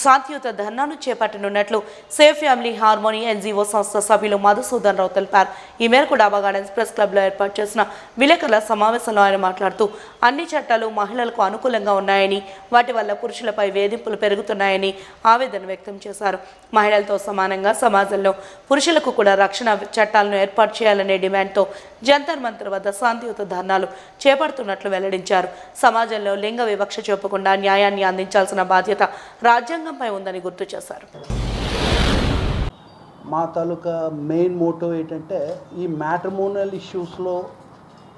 శాంతియుత ధర్నాను చేపట్టనున్నట్లు సేఫ్ ఫ్యామిలీ హార్మోనీ ఎన్జీఓ సంస్థ సభ్యులు మధుసూదన్ రావు తెలిపారు. ఈ మేరకు డాబా గార్డెన్స్ ప్రెస్ క్లబ్లో ఏర్పాటు చేసిన విలేకరుల సమావేశంలో ఆయన మాట్లాడుతూ అన్ని చట్టాలు మహిళలకు అనుకూలంగా ఉన్నాయని, వాటి వల్ల పురుషులపై వేధింపులు పెరుగుతున్నాయని ఆవేదన వ్యక్తం చేశారు. మహిళలతో సమానంగా సమాజంలో పురుషులకు కూడా రక్షణ చట్టాలను ఏర్పాటు చేయాలనే డిమాండ్తో జంతర్ మంతర్ వద్ద శాంతియుత ధర్నాలు చేపడుతున్నట్లు వెల్లడించారు. సమాజంలో లింగ వివక్ష చూపకుండా న్యాయాన్ని అందించాల్సిన బాధ్యత రాజ్యాంగంపై ఉందని గుర్తు చేశారు. మా తాలూకా మెయిన్ మోటో ఏంటంటే ఈ మ్యాట్రిమోనియల్ ఇష్యూస్లో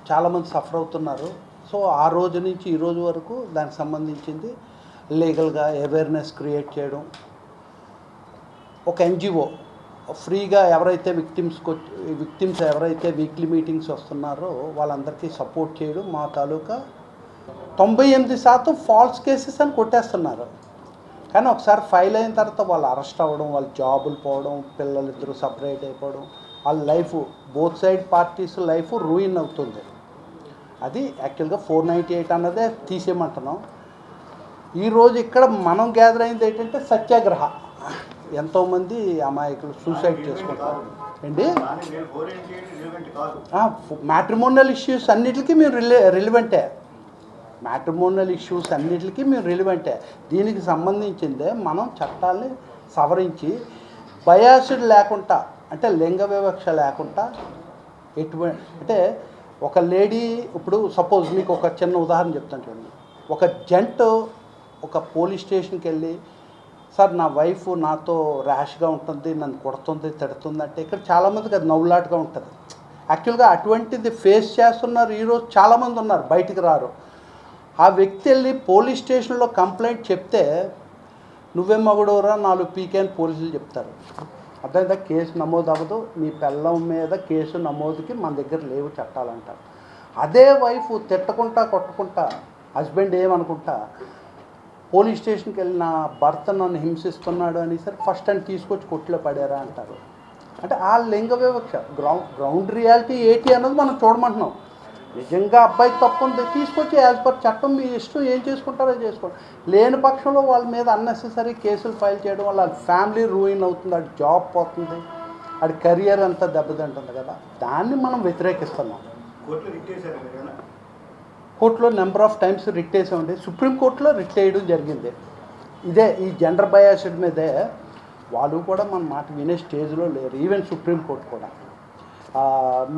చాలామంది సఫర్ అవుతున్నారు. సో ఆ రోజు నుంచి ఈ రోజు వరకు దానికి సంబంధించింది లీగల్గా అవేర్నెస్ క్రియేట్ చేయడం, ఒక ఎన్జిఓ ఫ్రీగా ఎవరైతే విక్టిమ్స్ ఎవరైతే వీక్లీ మీటింగ్స్ వస్తున్నారో వాళ్ళందరికీ సపోర్ట్ చేయడం. మా తాలూకా 98% ఫాల్స్ కేసెస్ అని కొట్టేస్తున్నారు. కానీ ఒకసారి ఫైల్ అయిన తర్వాత వాళ్ళు అరెస్ట్ అవ్వడం, వాళ్ళ జాబులు పోవడం, పిల్లలిద్దరూ సపరేట్ అయిపోవడం, వాళ్ళ life both side parties life ruin అవుతుంది. అది యాక్చువల్గా 498 అన్నదే తీసేయమంటున్నాం. ఈరోజు ఇక్కడ మనం గ్యాదర్ అయింది ఏంటంటే సత్యాగ్రహ. ఎంతోమంది అమాయకులు సూసైడ్ చేసుకుంటారు అండి. మ్యాట్రిమోనియల్ ఇష్యూస్ అన్నిటికీ మేము రిలివెంటే. మ్యాట్రిమోనియల్ ఇష్యూస్ అన్నిటికీ మేము రిలివెంటే. దీనికి సంబంధించిందే మనం చట్టాలని సవరించి బయాసిడ్ లేకుండా, అంటే లింగ వివక్ష లేకుండా అంటే ఒక లేడీ, ఇప్పుడు సపోజ్ మీకు ఒక చిన్న ఉదాహరణ చెప్తాను చూడండి. ఒక జంట్ ఒక పోలీస్ స్టేషన్కి వెళ్ళి, సార్ నా వైఫ్ నాతో ర్యాష్గా ఉంటుంది, నన్ను కొడుతుంది, తిడుతుంది అంటే ఇక్కడ చాలామందికి అది నవ్వులాటగా ఉంటుంది. యాక్చువల్గా అటువంటిది ఫేస్ చేస్తున్నారు ఈరోజు చాలామంది ఉన్నారు, బయటికి రారు. ఆ వ్యక్తి వెళ్ళి పోలీస్ స్టేషన్లో కంప్లైంట్ చెప్తే నువ్వేం మగుడోరా 4 పీకే అని పోలీసులు చెప్తారు. అర్థమైందా? కేసు నమోదు అవ్వదు, మీ పిల్లం మీద కేసు నమోదుకి మన దగ్గర లేవు చట్టాలంటారు. అదే వైఫ్ తిట్టకుండా కొట్టుకుంటా, హస్బెండ్ ఏమనుకుంటా పోలీస్ స్టేషన్కి వెళ్ళి నా భర్త నన్ను హింసిస్తున్నాడు అనేసరికి ఫస్ట్ అని తీసుకొచ్చి కొట్లో పడారా అంటారు. అంటే ఆ లింగ వివక్ష గ్రౌండ్ రియాలిటీ ఏంటి అన్నది మనం చూడమంటున్నాం. నిజంగా అబ్బాయి తప్పు ఉంది, తీసుకొచ్చి యాజ్ పర్ చట్టం మీ ఇష్టం ఏం చేసుకుంటారో చేసుకోండి. లేని పక్షంలో వాళ్ళ మీద అన్నెసెసరీ కేసులు ఫైల్ చేయడం వల్ల వాళ్ళ ఫ్యామిలీ రూయిన్ అవుతుంది, వాడి జాబ్ పోతుంది, వాడి కెరియర్ అంతా దెబ్బతింటుంది కదా. దాన్ని మనం వ్యతిరేకిస్తున్నాం. కోర్టులో నెంబర్ ఆఫ్ టైమ్స్ రిట్ వేసామండి. సుప్రీంకోర్టులో రిట్ వేయడం జరిగింది. ఇదే ఈ జెండర్ బయాసిడ్ మీదే వాళ్ళు కూడా మన మాట వినే స్టేజ్లో లేరు. ఈవెన్ సుప్రీంకోర్టు కూడా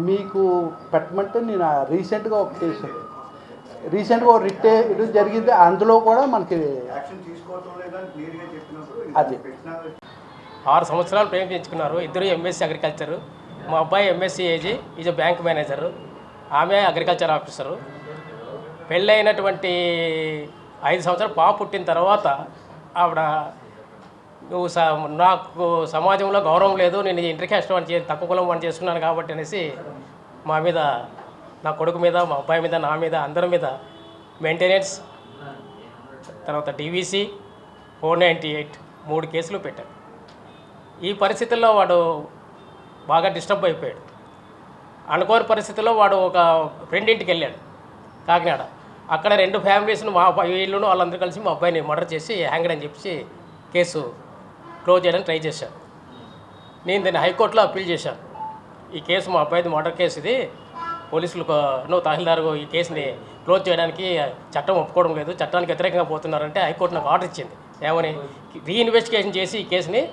మీకు పెట్టమంటే నేను రీసెంట్గా ఒక కేసు రీసెంట్గా ఒక రిట్ వేయడం జరిగింది. అందులో కూడా మనకి అది 6 సంవత్సరాలు ప్రేమించుకున్నారు. ఇద్దరు ఎంఎస్సీ అగ్రికల్చరు. మా అబ్బాయి MSc AG is bank manager, ఆమె అగ్రికల్చర్ ఆఫీసరు. పెళ్ళైనటువంటి 5 సంవత్సరాలు పాప పుట్టిన తర్వాత ఆవిడ నువ్వు నాకు సమాజంలో గౌరవం లేదు, నేను ఇంటర్ క్యాస్ట్ వాడిని తక్కువ కులం వాడిని చేసుకున్నాను కాబట్టి అనేసి మా మీద, నా కొడుకు మీద, మా అబ్బాయి మీద, నా మీద, అందరి మీద మెయింటెనెన్స్, తర్వాత డివిసి 498 3 కేసులు పెట్టారు. ఈ పరిస్థితుల్లో వాడు బాగా డిస్టర్బ్ అయిపోయాడు. అనుకోని పరిస్థితుల్లో వాడు ఒక ఫ్రెండ్ ఇంటికి వెళ్ళాడు కాకినాడ. అక్కడ 2 ఫ్యామిలీస్ను మా వీళ్ళను వాళ్ళందరూ కలిసి మా అబ్బాయిని మర్డర్ చేసి హ్యాంగ్డ్ అని చెప్పి కేసు క్లోజ్ చేయడానికి ట్రై చేశాను. నేను దీన్ని హైకోర్టులో అప్పీల్ చేశాను. ఈ కేసు మా అబ్బాయిది మర్డర్ కేసు, ఇది పోలీసులు తహసీల్దార్ ఈ కేసుని క్లోజ్ చేయడానికి చట్టం ఒప్పుకోవడం లేదు, చట్టానికి వ్యతిరేకంగా పోతున్నారంటే హైకోర్టు నాకు ఆర్డర్ ఇచ్చింది. ఏమని రీఇన్వెస్టిగేషన్ చేసి ఈ కేసుని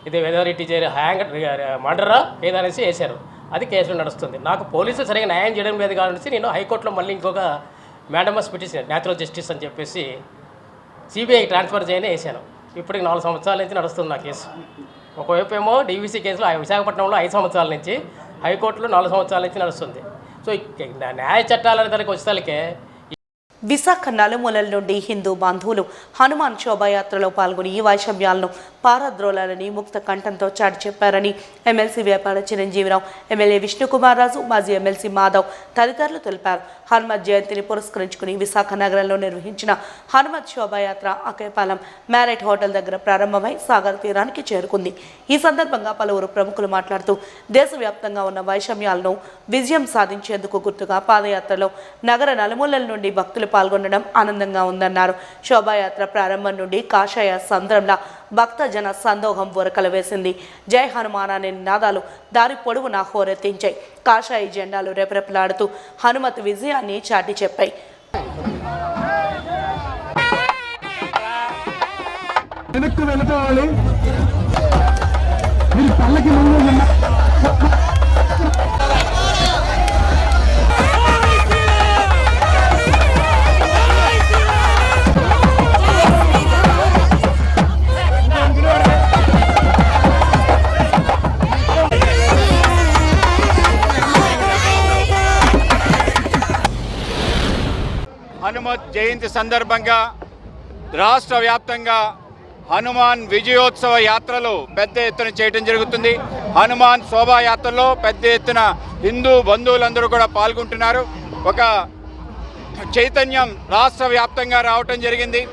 ఇది వెదర్ ఇట్ ఈజ్ హ్యాంగ్ మర్డరా ఏదనేసి వేశారు. అది కేసులో నడుస్తుంది. నాకు పోలీసులు సరిగా న్యాయం చేయడం లేదు కాబట్టి నేను హైకోర్టులో మళ్ళీ ఇంకొక మ్యాండమస్ పిటిషన్ న్యాచురల్ జస్టిస్ అని చెప్పేసి సిబిఐ ట్రాన్స్ఫర్ చేయని వేసాను. ఇప్పటికి 4 సంవత్సరాల నుంచి నడుస్తుంది నా కేసు. ఒకవైపు ఏమో డీవీసీ కేసులో విశాఖపట్నంలో 5 సంవత్సరాల నుంచి, హైకోర్టులో 4 సంవత్సరాల నుంచి నడుస్తుంది. సో న్యాయ చట్టాలనే దానికి వచ్చేసరికి విశాఖ నలుమూలల నుండి హిందూ బంధువులు హనుమాన్ శోభాయాత్రలో పాల్గొని ఈ వైషమ్యాలను పారద్రోలాలని ముక్త కంఠంతో చాటి చెప్పారని ఎమ్మెల్సీ వ్యాపార చిరంజీవిరావు, ఎమ్మెల్యే విష్ణుకుమార్ రాజు, మాజీ ఎమ్మెల్సీ మాధవ్ తదితరులు తెలిపారు. హనుమత్ జయంతిని పురస్కరించుకుని విశాఖ నగరంలో నిర్వహించిన హనుమత్ శోభాయాత్ర అకేపాలెం మ్యారెట్ హోటల్ దగ్గర ప్రారంభమై సాగర్ తీరానికి చేరుకుంది. ఈ సందర్భంగా పలువురు ప్రముఖులు మాట్లాడుతూ దేశవ్యాప్తంగా ఉన్న వైషమ్యాలను విజయం సాధించేందుకు గుర్తుగా పాదయాత్రలో నగర నలుమూలల నుండి భక్తులు పాల్గొనడం ఆనందంగా ఉందన్నారు. శోభాయాత్ర ప్రారంభం నుండి కాషాయ సంద్రంలా భక్తజన సందోహం ఉరకలు వేసింది. జై హనుమాన్ అనే నినాదాలు దారి పొడవునా హోరెత్తించాయి. కాషాయ జెండాలు రెపరెపలాడుతూ హనుమత్ విజయాన్ని చాటి చెప్పాయి. హనుమత్ జయంతి సందర్భంగా రాష్ట్ర వ్యాప్తంగా హనుమాన్ విజయోత్సవ యాత్రలు పెద్ద ఎత్తున చేయడం జరుగుతుంది. హనుమాన్ శోభాయాత్రలో పెద్ద ఎత్తున హిందూ బంధువులందరూ కూడా పాల్గొంటున్నారు. ఒక చైతన్యం రాష్ట్ర వ్యాప్తంగా రావటం జరిగింది.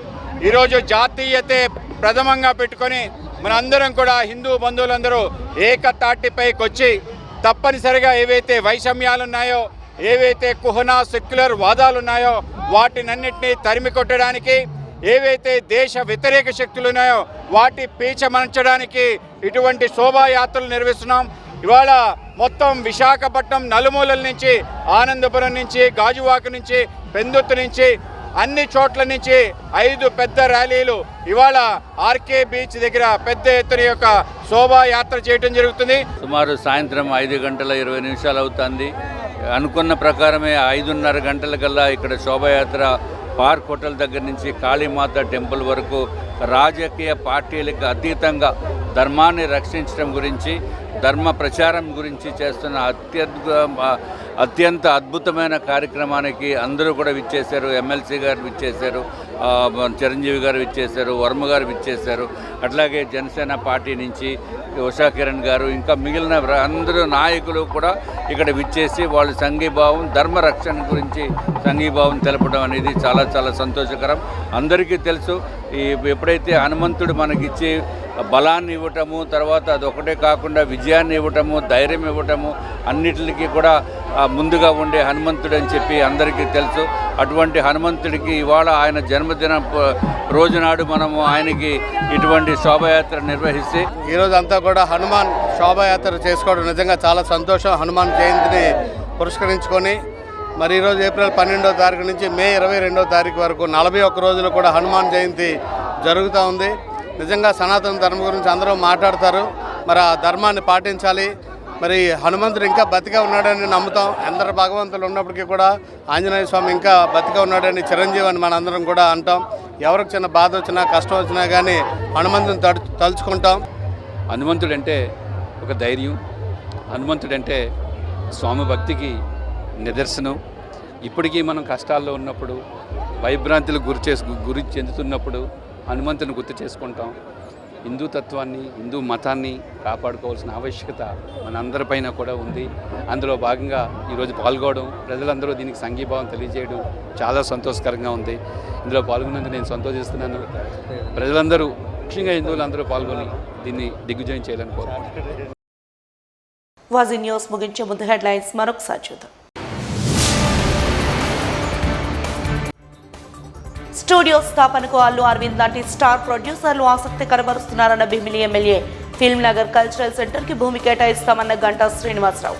ఈరోజు జాతీయతే ప్రథమంగా పెట్టుకొని మనందరం కూడా హిందూ బంధువులందరూ ఏకతాటిపైకి వచ్చి తప్పనిసరిగా ఏవైతే వైషమ్యాలు ఉన్నాయో, ఏవైతే కుహనా సెక్యులర్ వాదాలు ఉన్నాయో వాటినన్నింటినీ తరిమి కొట్టడానికి, ఏవైతే దేశ వ్యతిరేక శక్తులు ఉన్నాయో వాటి పీచమర్చడానికి ఇటువంటి శోభాయాత్రలు నిర్వహిస్తున్నాం. ఇవాళ మొత్తం విశాఖపట్నం నలుమూలల నుంచి, ఆనందపురం నుంచి, గాజువాక నుంచి, పెందుర్తి నుంచి, అన్ని చోట్ల నుంచి 5 పెద్ద ర్యాలీలు ఇవాళ ఆర్కే బీచ్ దగ్గర పెద్ద ఎత్తున యొక్క శోభాయాత్ర చేయడం జరుగుతుంది. సుమారు సాయంత్రం 5 గంటల 20 నిమిషాలు అవుతుంది. అనుకున్న ప్రకారమే 5:30 గంటలకల్లా ఇక్కడ శోభాయాత్ర పార్క్ హోటల్ దగ్గర నుంచి కాళీమాత టెంపుల్ వరకు రాజకీయ పార్టీలకు అతీతంగా ధర్మాన్ని రక్షించడం గురించి, ధర్మ ప్రచారం గురించి చేస్తున్న అత్యంత అద్భుతమైన కార్యక్రమానికి అందరూ కూడా విచ్చేశారు. ఎమ్మెల్సీ గారు విచ్చేశారు, చిరంజీవి గారు విచ్చేశారు, వర్మ గారు విచ్చేశారు, అట్లాగే జనసేన పార్టీ నుంచి ఉషా కిరణ్ గారు, ఇంకా మిగిలిన అందరూ నాయకులు కూడా ఇక్కడ విచ్చేసి వాళ్ళు సంఘీభావం, ధర్మ రక్షణ గురించి సంఘీభావం తెలపడం అనేది చాలా చాలా సంతోషకరం. అందరికీ తెలుసు, ఎప్పుడైతే హనుమంతుడు మనకిచ్చి బలాన్ని ఇవ్వటము, తర్వాత అదొకటే కాకుండా విజయాన్ని ఇవ్వటము, ధైర్యం ఇవ్వటము, అన్నిటికీ కూడా ముందుగా ఉండే హనుమంతుడు అని చెప్పి అందరికీ తెలుసు. అటువంటి హనుమంతుడికి ఇవాళ ఆయన జన్మదిన రోజునాడు మనము ఆయనకి ఇటువంటి శోభాయాత్ర నిర్వహిస్తే, ఈరోజు అంతా కూడా హనుమాన్ శోభాయాత్ర చేసుకోవడం నిజంగా చాలా సంతోషం. హనుమాన్ జయంతిని పురస్కరించుకొని మరి ఈరోజు ఏప్రిల్ 12వ తారీఖు నుంచి మే 22వ తారీఖు వరకు 41 రోజులు కూడా హనుమాన్ జయంతి జరుగుతూ ఉంది. నిజంగా సనాతన ధర్మం గురించి అందరూ మాట్లాడతారు. మరి ఆ ధర్మాన్ని పాటించాలి. మరి హనుమంతుడు ఇంకా బతిగా ఉన్నాడని నమ్ముతాం. అందరు భగవంతులు ఉన్నప్పటికీ కూడా ఆంజనేయ స్వామి ఇంకా బతిగా ఉన్నాడని, చిరంజీవి అని మనందరం కూడా అంటాం. ఎవరికి చిన్న బాధ వచ్చినా కష్టం వచ్చినా కానీ హనుమంతుని తలుచుకుంటాం. హనుమంతుడంటే ఒక ధైర్యం, హనుమంతుడంటే స్వామి భక్తికి నిదర్శనం. ఇప్పటికీ మనం కష్టాల్లో ఉన్నప్పుడు, భయభ్రాంతులకు గురి చెందుతున్నప్పుడు హనుమంతుని గుర్తు చేసుకుంటాం. హిందూ తత్వాన్ని, హిందూ మతాన్ని కాపాడుకోవాల్సిన ఆవశ్యకత మనందరిపైన కూడా ఉంది. అందులో భాగంగా ఈరోజు పాల్గొనడం, ప్రజలందరూ దీనికి సంఘీభావం తెలియజేయడం చాలా సంతోషకరంగా ఉంది. ఇందులో పాల్గొన్నందుకు నేను సంతోషిస్తున్నాను. ప్రజలందరూ, ముఖ్యంగా హిందువులందరూ పాల్గొని దీన్ని దిగ్విజయం చేయాలని కోరుకుంటున్నాను. వాజీ న్యూస్ ముగించే ముందు హెడ్లైన్స్ మరొకసారి చూద్దాం. స్టూడియో స్థాపనకు అల్లు అరవింద్ లాంటి స్టార్ ప్రొడ్యూసర్లు ఆసక్తి కనబరుస్తున్నారన్న Bheemili MLA. Film Nagar cultural centre కి భూమి కేటాయిస్తామన్న గంటా శ్రీనివాసరావు.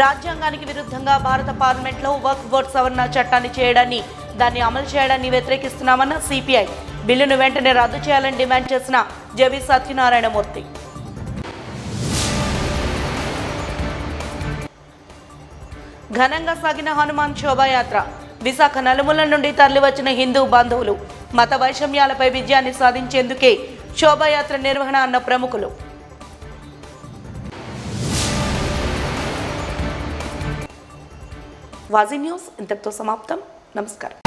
రాజ్యాంగానికి విరుద్ధంగా భారత పార్లమెంట్లో వక్ఫ్ బోర్డు సవరణ చట్టాన్ని చేయడాన్ని, దాన్ని అమలు చేయడాన్ని వ్యతిరేకిస్తున్నామన్న సిపిఐ. బిల్లును వెంటనే రద్దు చేయాలని డిమాండ్ చేసిన జెవి సత్యనారాయణమూర్తి. ఘనంగా సాగిన హనుమాన్ శోభాయాత్ర. విశాఖ నలుమూలల నుండి తరలివచ్చిన హిందూ బంధువులు. మత వైషమ్యాలపై విజయాన్ని సాధించేందుకే శోభాయాత్ర నిర్వహణ అన్న ప్రముఖులు. వాజీ న్యూస్ ఇంతటితో సమాప్తం. నమస్కారం.